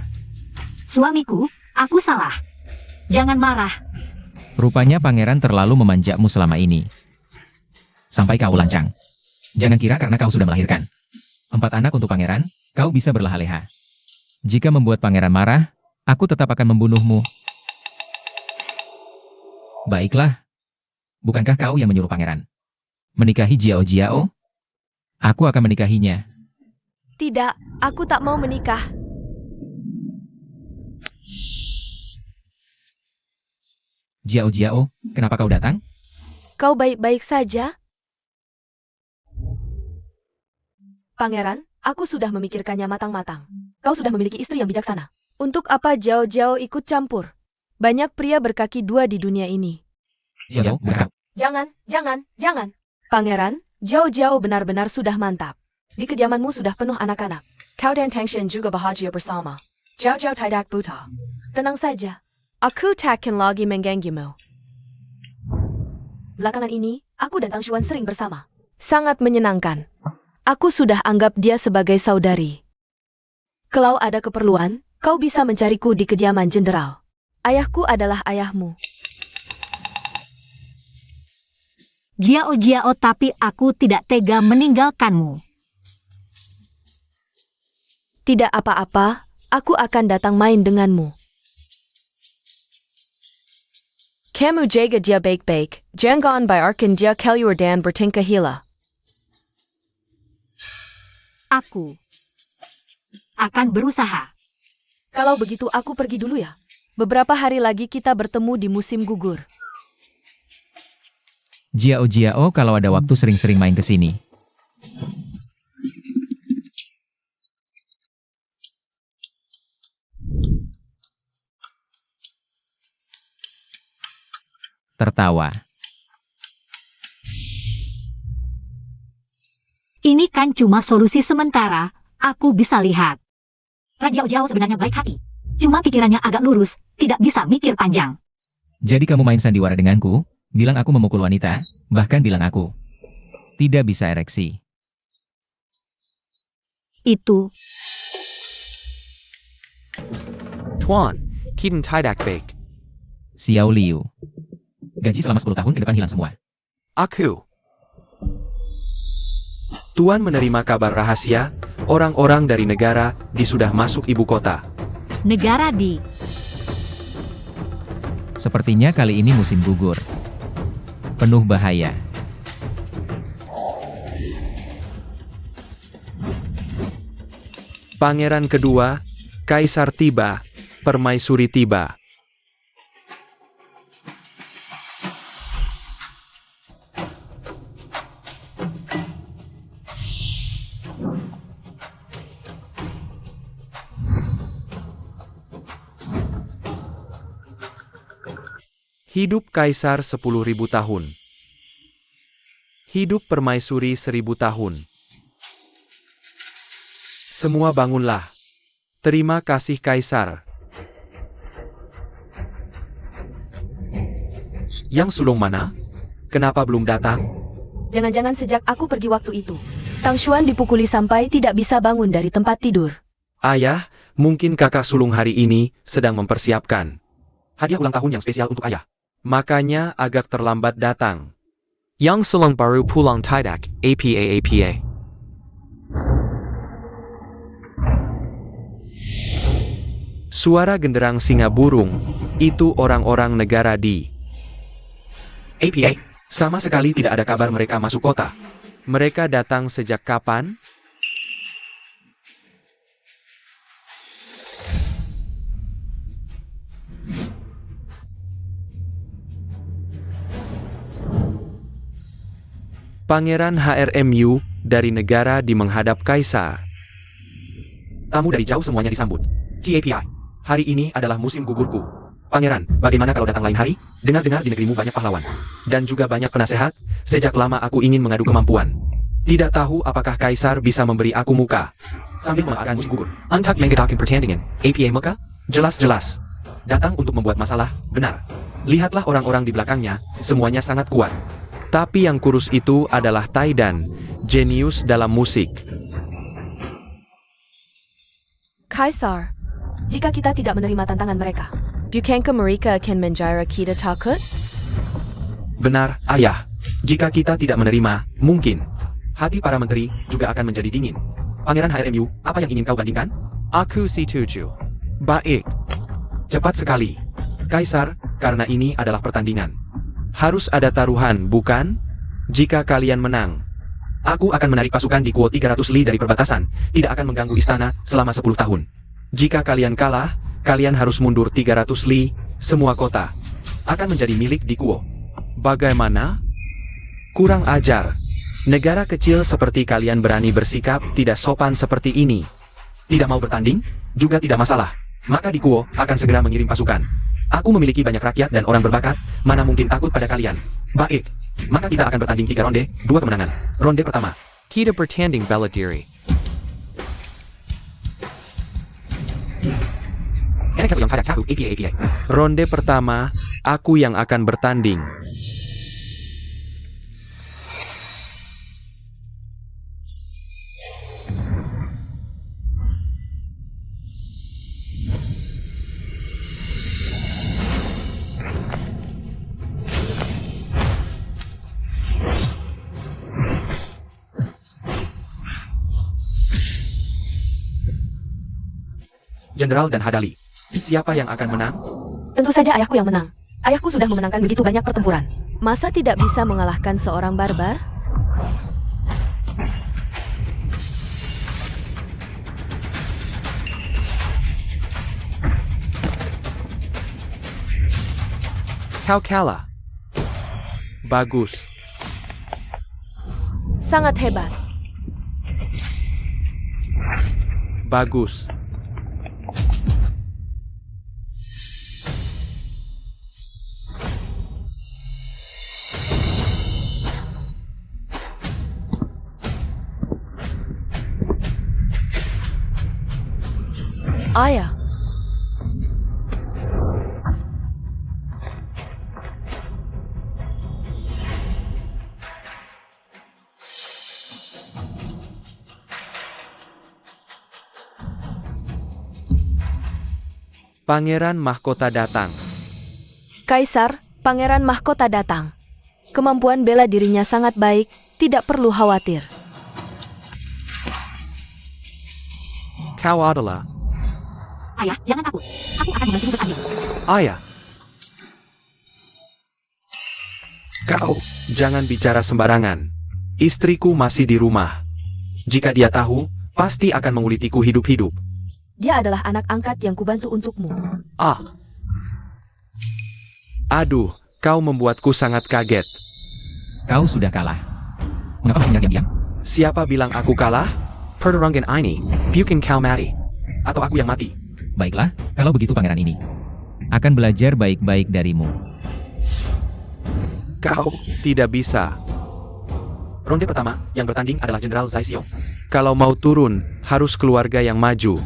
Suamiku, aku salah. Jangan marah. Rupanya pangeran terlalu memanjamu selama ini. Sampai kau lancang. Jangan kira karena kau sudah melahirkan 4 anak untuk pangeran, kau bisa berleha-leha. Jika membuat pangeran marah, aku tetap akan membunuhmu. Baiklah. Bukankah kau yang menyuruh pangeran menikahi Jiao Jiao? Aku akan menikahinya. Tidak, aku tak mau menikah. Jiao Jiao, kenapa kau datang? Kau baik-baik saja? Pangeran, Aku sudah memikirkannya matang-matang. Kau sudah memiliki istri yang bijaksana. Untuk apa Jiao ikut campur? Banyak pria berkaki dua di dunia ini. Xiao, berkap. Jangan. Pangeran, Jiao benar-benar sudah mantap. Di kediamanmu sudah penuh anak-anak. Kau dan Tangshan juga bahagia bersama. Jiao tidak buta. Tenang saja. Aku takkan lagi mengganggumu. Belakangan ini, aku dan Tangshan sering bersama. Sangat menyenangkan. Aku sudah anggap dia sebagai saudari. Kalau ada keperluan, kau bisa mencariku di kediaman jenderal. Ayahku adalah ayahmu. Jiao, tapi aku tidak tega meninggalkanmu. Tidak apa-apa, aku akan datang main denganmu. Kamu jaga dia baik-baik, jangan biarkan dia keluar dan bertingkah hila. Aku akan berusaha. Kalau begitu aku pergi dulu ya. Beberapa hari lagi kita bertemu di musim gugur. Jiao, kalau ada waktu sering-sering main ke sini. Tertawa. Ini kan cuma solusi sementara, aku bisa lihat. Raja Jiao sebenarnya baik hati. Cuma pikirannya agak lurus, tidak bisa mikir panjang. Jadi kamu main sandiwara denganku, bilang aku memukul wanita, bahkan bilang aku tidak bisa ereksi. Itu Tuan, Keaton tidak baik. Xiao Liu. Gaji selama 10 tahun ke depan hilang semua. Aku. Tuan menerima kabar rahasia, orang-orang dari negara di sudah masuk ibu kota. negara di Sepertinya kali ini musim gugur. Penuh bahaya. Pangeran kedua, Kaisar tiba, Permaisuri tiba. Hidup Kaisar 10.000 tahun. Hidup Permaisuri 1.000 tahun. Semua bangunlah. Terima kasih Kaisar. Yang sulung mana? Kenapa belum datang? Jangan-jangan sejak aku pergi waktu itu, Tangshan dipukuli sampai tidak bisa bangun dari tempat tidur. Ayah, mungkin kakak sulung hari ini sedang mempersiapkan hadiah ulang tahun yang spesial untuk ayah. Makanya agak terlambat datang. Yang sulung baru pulang tidak, apa. Suara genderang singa burung, itu orang-orang negara di APA. Sama sekali tidak ada kabar mereka masuk kota. Mereka datang sejak kapan? Pangeran HRMU dari negara di menghadap Kaisar. Tamu dari jauh semuanya disambut. CAPI, hari ini adalah musim gugurku. Pangeran, bagaimana kalau datang lain hari? Dengar-dengar di negerimu banyak pahlawan. Dan juga banyak penasehat. Sejak lama aku ingin mengadu kemampuan. Tidak tahu apakah Kaisar bisa memberi aku muka. Sambil mengatakan musim gugur. Antak mengatakan pertandingan. APA muka? Jelas-jelas. Datang untuk membuat masalah, benar. Lihatlah orang-orang di belakangnya, semuanya sangat kuat. Tapi yang kurus itu adalah Taidan, jenius dalam musik. Kaisar, jika kita tidak menerima tantangan mereka, bukankah mereka akan menjara kita takut? Benar, ayah. Jika kita tidak menerima, mungkin hati para menteri juga akan menjadi dingin. Pangeran HRMU, apa yang ingin kau bandingkan? Aku setuju. Baik. Cepat sekali. Kaisar, karena ini adalah pertandingan. Harus ada taruhan, bukan? Jika kalian menang, aku akan menarik pasukan di Kuo 300 li dari perbatasan, tidak akan mengganggu istana selama 10 tahun. Jika kalian kalah, kalian harus mundur 300 li, semua kota akan menjadi milik di Kuo. Bagaimana? Kurang ajar. Negara kecil seperti kalian berani bersikap tidak sopan seperti ini. Tidak mau bertanding? Juga tidak masalah. Maka di Kuo akan segera mengirim pasukan. Aku memiliki banyak rakyat dan orang berbakat, mana mungkin takut pada kalian. Baik. Maka kita akan bertanding 3 ronde, 2 kemenangan. Ronde pertama. Kita bertanding bela diri. Ronde pertama, aku yang akan bertanding. Jenderal dan Hadali. Siapa yang akan menang? Tentu saja ayahku yang menang. Ayahku sudah memenangkan begitu banyak pertempuran. Masa tidak bisa mengalahkan seorang barbar? Kau kalah. Bagus. Sangat hebat. Bagus. Ayah. Pangeran Mahkota datang. Kaisar, Pangeran Mahkota datang. Kemampuan bela dirinya sangat baik, tidak perlu khawatir. Kau adalah Ayah, jangan takut. Aku akan membantumu bertanding. ayah. Kau, jangan bicara sembarangan. Istriku masih di rumah. Jika dia tahu, pasti akan mengulitiku hidup-hidup. Dia adalah anak angkat yang kubantu untukmu. Ah. Aduh, kau membuatku sangat kaget. Kau sudah kalah. Mengapa masih diam-diam? Siapa bilang aku kalah? Pertarungan ini, bukan kau mati. Atau aku yang mati. Baiklah, kalau begitu pangeran ini akan belajar baik-baik darimu. Kau tidak bisa. Ronde pertama, yang bertanding adalah Jenderal Zai Xiong. Kalau mau turun, harus keluarga yang maju.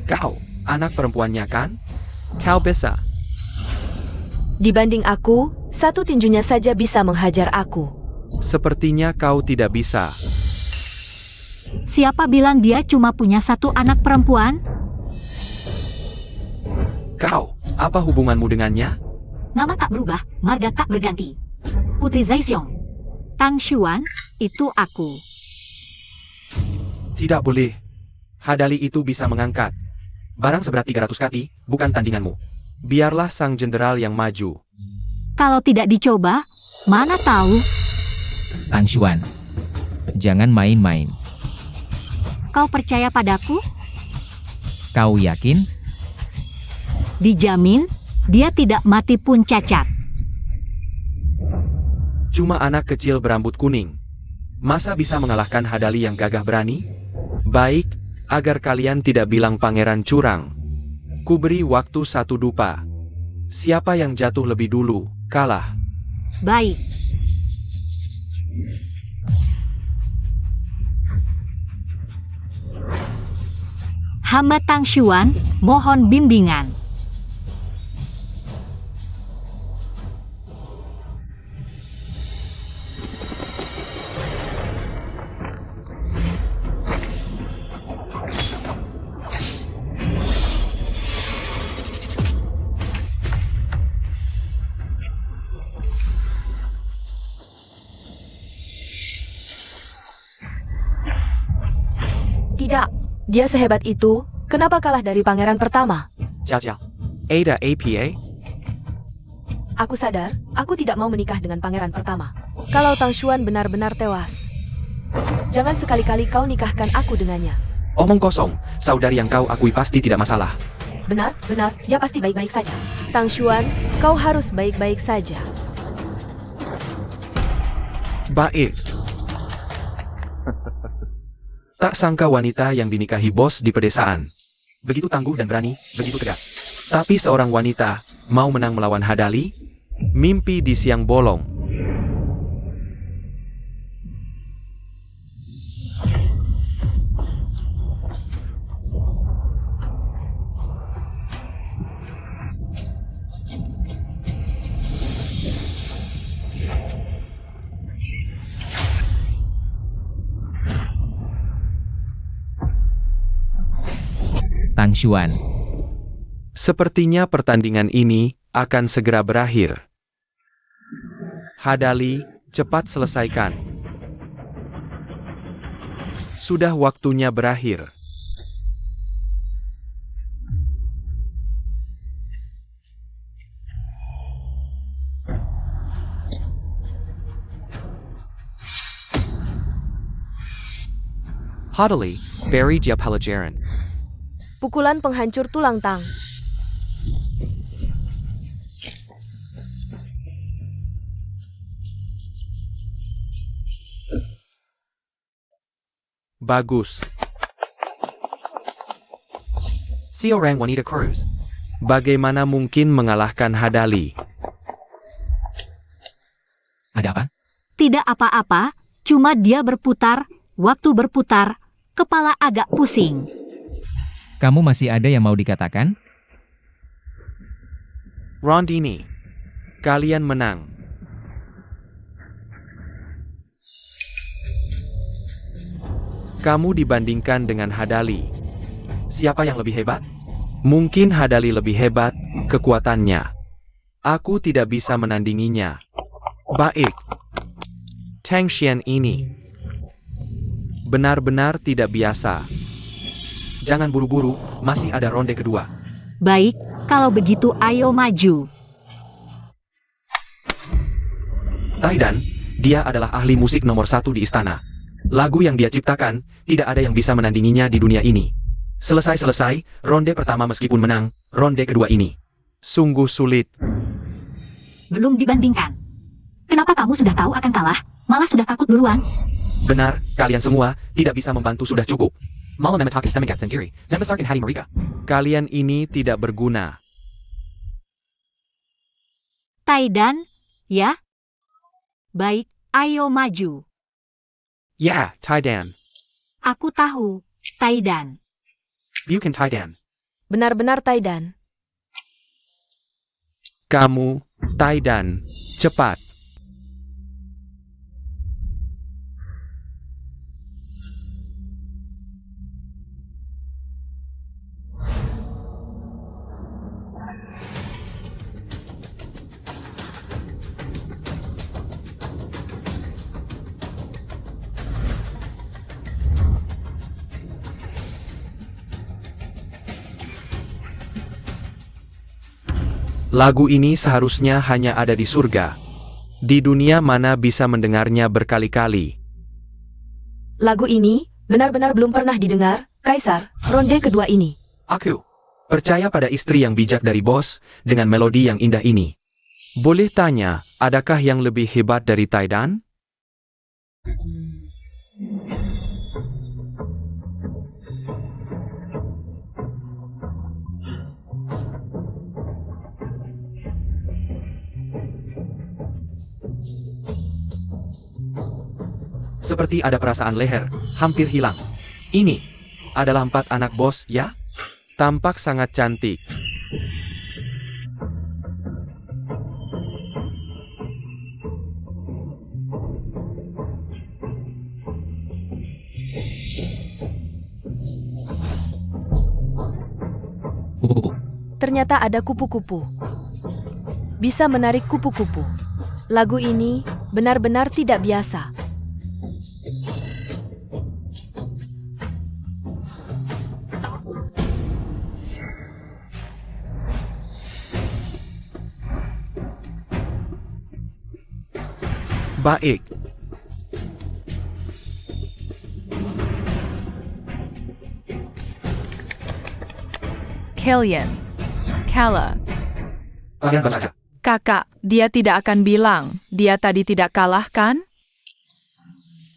Kau, anak perempuannya kan? Kau bisa. Dibanding aku, satu tinjunya saja bisa menghajar aku. Sepertinya kau tidak bisa. Siapa bilang dia cuma punya satu anak perempuan? Kau, apa hubunganmu dengannya? Nama tak berubah, marga tak berganti. Putri Zai Xiong. Tang Xuan, itu aku. Tidak boleh. Hadali itu bisa mengangkat. Barang seberat 300 kati, bukan tandinganmu. Biarlah sang jenderal yang maju. Kalau tidak dicoba, mana tahu. Tang Xuan, jangan main-main. Kau percaya padaku? Kau yakin? Dijamin, dia tidak mati pun cacat. Cuma anak kecil berambut kuning. Masa bisa mengalahkan Hadali yang gagah berani? Baik, agar kalian tidak bilang pangeran curang. Kuberi waktu 1 dupa. Siapa yang jatuh lebih dulu, kalah. Baik. Hamba Tang Xuan, mohon bimbingan. Tidak, dia sehebat itu, kenapa kalah dari pangeran pertama? Jia, Ada APA? Aku sadar, aku tidak mau menikah dengan pangeran pertama. Kalau Tang Xuan benar-benar tewas, jangan sekali-kali kau nikahkan aku dengannya. Omong kosong, saudari yang kau akui pasti tidak masalah. Benar, dia pasti baik-baik saja. Tang Xuan, kau harus baik-baik saja. Baik. Tak sangka wanita yang dinikahi bos di pedesaan. Begitu tangguh dan berani, begitu tegas. Tapi seorang wanita mau menang melawan Hadali? Mimpi di siang bolong. Tang Xuan. Sepertinya pertandingan ini akan segera berakhir. Hadali, cepat selesaikan. Sudah waktunya berakhir. Hadali, Barry dia pelajaran. Pukulan penghancur tulang tang. Bagus. Seorang wanita Cruz. Bagaimana mungkin mengalahkan Hadali? Ada apa? Tidak apa-apa, cuma dia berputar, waktu berputar, kepala agak pusing. Kamu masih ada yang mau dikatakan? Round ini, kalian menang. Kamu dibandingkan dengan Hadali. Siapa yang lebih hebat? Mungkin Hadali lebih hebat, kekuatannya. Aku tidak bisa menandinginya. Baik. Tang Xuan ini benar-benar tidak biasa. Jangan buru-buru, masih ada ronde kedua. Baik, kalau begitu ayo maju. Taidan, dia adalah ahli musik nomor 1 di istana. Lagu yang dia ciptakan, tidak ada yang bisa menandinginya di dunia ini. Selesai-selesai, ronde pertama meskipun menang, ronde kedua ini sungguh sulit. Belum dibandingkan. Kenapa kamu sudah tahu akan kalah, malah sudah takut duluan? Benar, kalian semua tidak bisa membantu sudah cukup. Malam memetaki semikat sendiri, dan besarkan hati mereka. Kalian ini tidak berguna. Taidan, ya? Baik, ayo maju. Ya, Taidan. Aku tahu, Taidan. Bukan Taidan. Benar-benar Taidan. Kamu, Taidan, cepat. Lagu ini seharusnya hanya ada di surga. Di dunia mana bisa mendengarnya berkali-kali. Lagu ini benar-benar belum pernah didengar, Kaisar, ronde kedua ini. Aku percaya pada istri yang bijak dari bos dengan melodi yang indah ini. Boleh tanya, adakah yang lebih hebat dari Taidan? Seperti ada perasaan leher, hampir hilang. Ini adalah 4 anak bos, ya? Tampak sangat cantik. Kupu-kupu. Ternyata ada kupu-kupu. Bisa menarik kupu-kupu. Lagu ini benar-benar tidak biasa. Baik. Kalian. Kala. Kalian baru saja. Kakak, dia tidak akan bilang, dia tadi tidak kalah kan?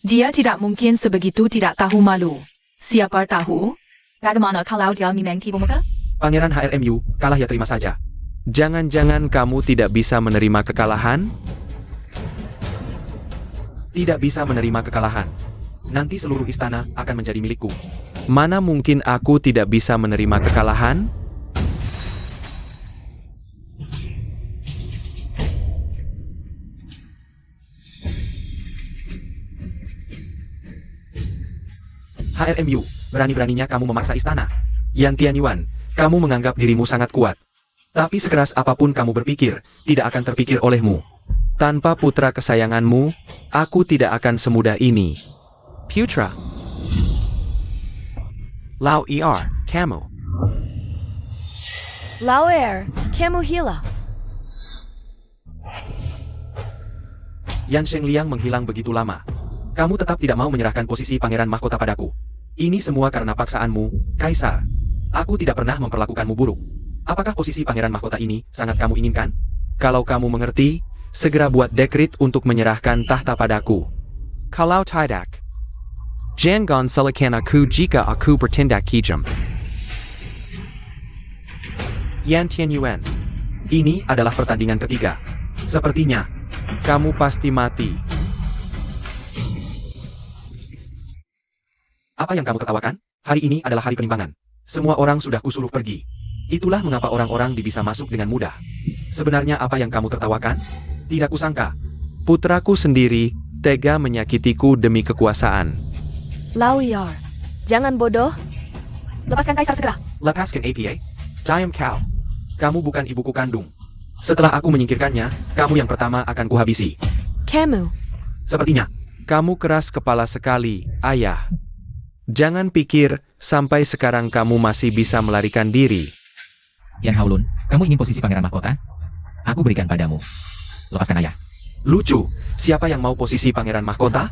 Dia tidak mungkin sebegitu tidak tahu malu. Siapa tahu? Bagaimana kalau dia memang tipu muka? Pangeran HRMU, kalah ya terima saja. Jangan-jangan kamu tidak bisa menerima kekalahan? Tidak bisa menerima kekalahan. Nanti seluruh istana akan menjadi milikku. Mana mungkin aku tidak bisa menerima kekalahan? HRMU, berani-beraninya kamu memaksa istana. Yan Tianyuan, kamu menganggap dirimu sangat kuat. Tapi sekeras apapun kamu berpikir, tidak akan terpikir olehmu. Tanpa putra kesayanganmu, aku tidak akan semudah ini. Putra. Lao kamu. Lauer, kamu hilang. Yan Shengliang menghilang begitu lama. Kamu tetap tidak mau menyerahkan posisi pangeran mahkota padaku. Ini semua karena paksaanmu, Kaisar. Aku tidak pernah memperlakukanmu buruk. Apakah posisi pangeran mahkota ini sangat kamu inginkan? Kalau kamu mengerti, segera buat dekrit untuk menyerahkan tahta padaku. Kalau tidak, jangan salahkan aku jika aku bertindak kejam. Yan Tianyuan, ini adalah pertandingan ketiga. Sepertinya, kamu pasti mati. Apa yang kamu tertawakan? Hari ini adalah hari penimbangan. Semua orang sudah kusuruh pergi. Itulah mengapa orang-orang bisa masuk dengan mudah. Sebenarnya apa yang kamu tertawakan? Tidak kusangka. Putraku sendiri tega menyakitiku demi kekuasaan. Lauer, jangan bodoh. Lepaskan Kaisar segera. Lepaskan APA. Diam kau. Kamu bukan ibuku kandung. Setelah aku menyingkirkannya, kamu yang pertama akan kuhabisi. Kamu. Sepertinya. Kamu keras kepala sekali, ayah. Jangan pikir, sampai sekarang kamu masih bisa melarikan diri. Yan Haolun, kamu ingin posisi pangeran mahkota? Aku berikan padamu. Lepaskan ayah. Lucu, siapa yang mau posisi pangeran mahkota?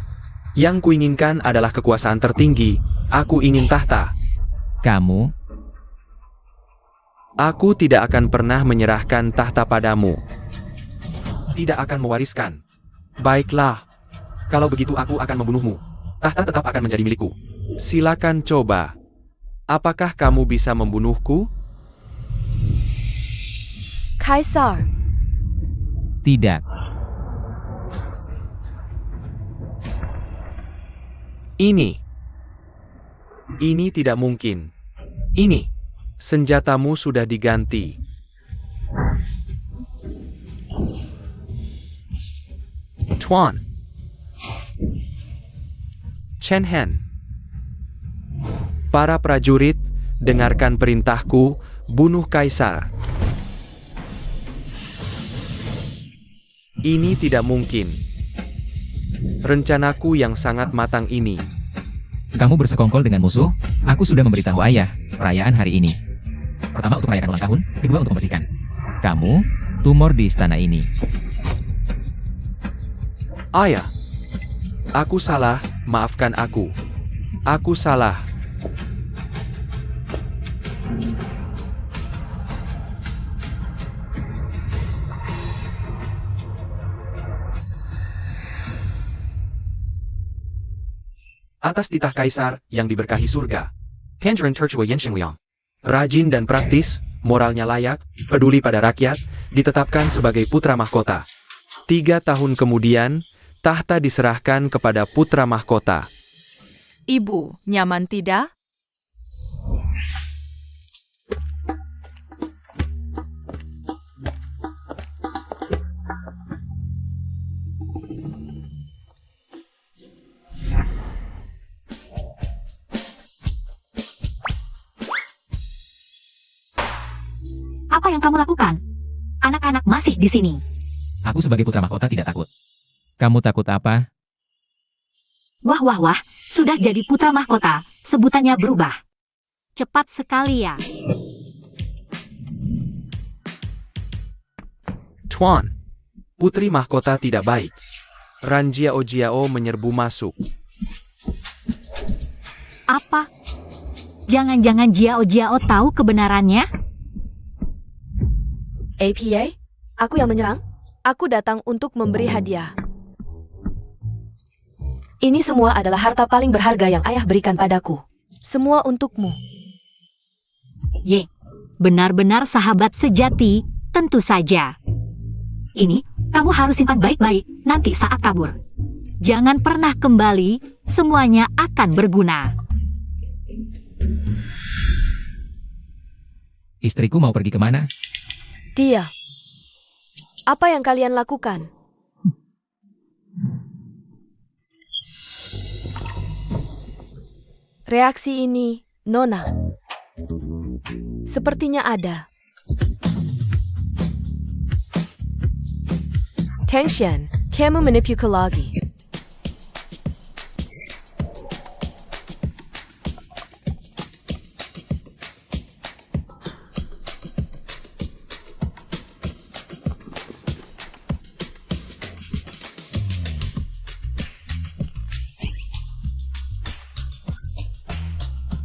Yang kuinginkan adalah kekuasaan tertinggi. Aku ingin tahta. Kamu, Aku tidak akan pernah menyerahkan tahta padamu. Tidak akan mewariskan. Baiklah. Kalau begitu aku akan membunuhmu. Tahta tetap akan menjadi milikku. Silakan coba. Apakah kamu bisa membunuhku? Kaisar. tidak. Ini tidak mungkin. Ini. Senjatamu sudah diganti. Tuan. Chen Hen. Para prajurit, dengarkan perintahku, bunuh Kaisar. Ini tidak mungkin. Rencanaku yang sangat matang ini. Kamu bersekongkol dengan musuh? Aku sudah memberitahu ayah, perayaan hari ini. Pertama untuk merayakan ulang tahun, kedua untuk membersihkan. Kamu, tumor di istana ini. Ayah. Aku salah, maafkan aku. Aku salah. Atas titah Kaisar yang diberkahi surga. Hendren Terchua Yensheng rajin dan praktis, moralnya layak, peduli pada rakyat, ditetapkan sebagai putra mahkota. 3 tahun kemudian, tahta diserahkan kepada putra mahkota. Ibu, nyaman tidak? Apa yang kamu lakukan? Anak-anak masih di sini. Aku sebagai putra mahkota tidak takut. Kamu takut apa? Wah wah wah, sudah jadi putra mahkota, sebutannya berubah. Cepat sekali ya. Tuan, putri mahkota tidak baik. Ranjiao Jiao menyerbu masuk. Apa? Jangan-jangan Jiao Jiao tahu kebenarannya? APA? Aku yang menyerang? Aku datang untuk memberi hadiah. Ini semua adalah harta paling berharga yang ayah berikan padaku. Semua untukmu. Ye, benar-benar sahabat sejati, tentu saja. Ini, kamu harus simpan baik-baik nanti saat kabur. Jangan pernah kembali, semuanya akan berguna. Istriku mau pergi kemana? Dia. Apa yang kalian lakukan? Reaksi ini, Nona. Sepertinya ada. Tension, kamu menipuku lagi.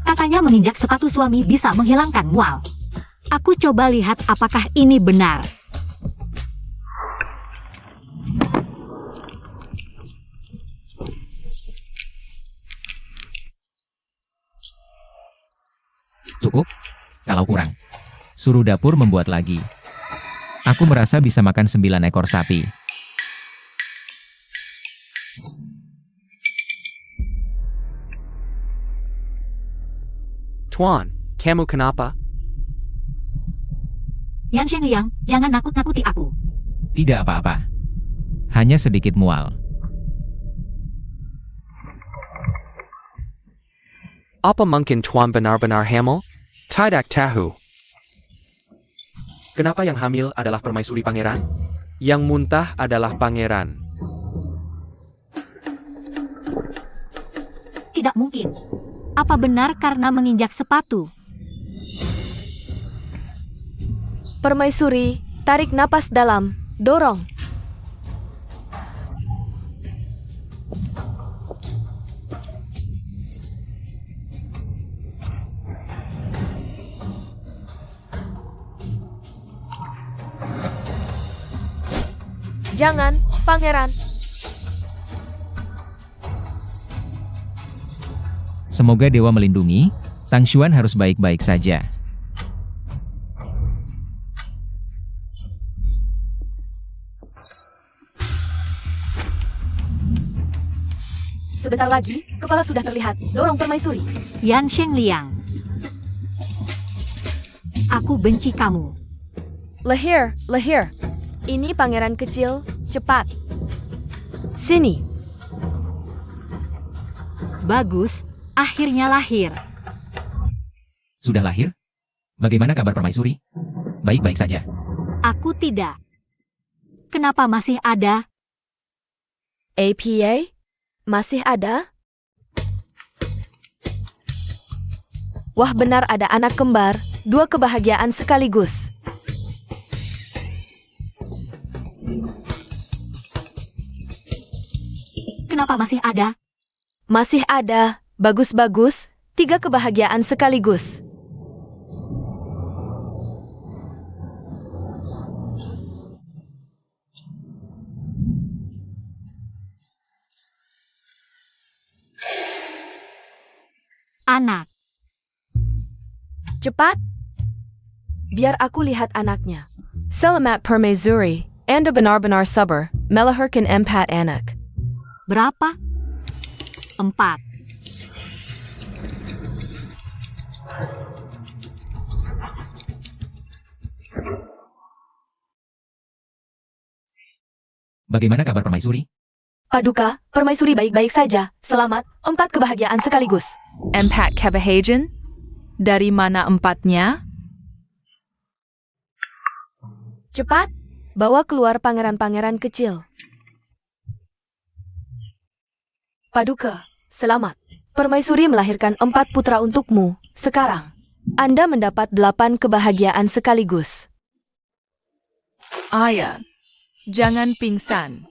Katanya menginjak sepatu suami bisa menghilangkan mual. Aku coba lihat apakah ini benar. Cukup? Kalau kurang, suruh dapur membuat lagi. Aku merasa bisa makan 9 ekor sapi. Tuan, kamu kenapa? Yan Shengliang, jangan nakut-nakuti aku. Tidak apa-apa. Hanya sedikit mual. Apa mungkin Tuan benar-benar hamil? Tidak tahu. Kenapa yang hamil adalah permaisuri pangeran? Yang muntah adalah pangeran. Tidak mungkin. Apa benar karena menginjak sepatu? Permaisuri, tarik napas dalam, dorong. Jangan, pangeran. Semoga dewa melindungi, Tang Xuan harus baik-baik saja. Sebentar lagi, kepala sudah terlihat. Dorong permaisuri. Yan Shengliang. Aku benci kamu. Leher, leher. Ini pangeran kecil, cepat. Sini. Bagus, akhirnya lahir. Sudah lahir? Bagaimana kabar permaisuri? Baik-baik saja. Aku tidak. Kenapa masih ada? APA? Masih ada? Wah, benar ada anak kembar, 2 kebahagiaan sekaligus. Kenapa masih ada? Masih ada, bagus-bagus, 3 kebahagiaan sekaligus. Anak. Cepat. Biar aku lihat anaknya. Selamat permaisuri, Anda benar-benar sabar, melahirkan 4 anak. Berapa? 4. Bagaimana kabar permaisuri? Paduka, permaisuri baik-baik saja. Selamat, 4 kebahagiaan sekaligus. 4 kebahagiaan? Dari mana 4-nya? Cepat, bawa keluar pangeran-pangeran kecil. Paduka, selamat. Permaisuri melahirkan 4 putra untukmu. Sekarang, Anda mendapat 8 kebahagiaan sekaligus. Ayah, jangan pingsan.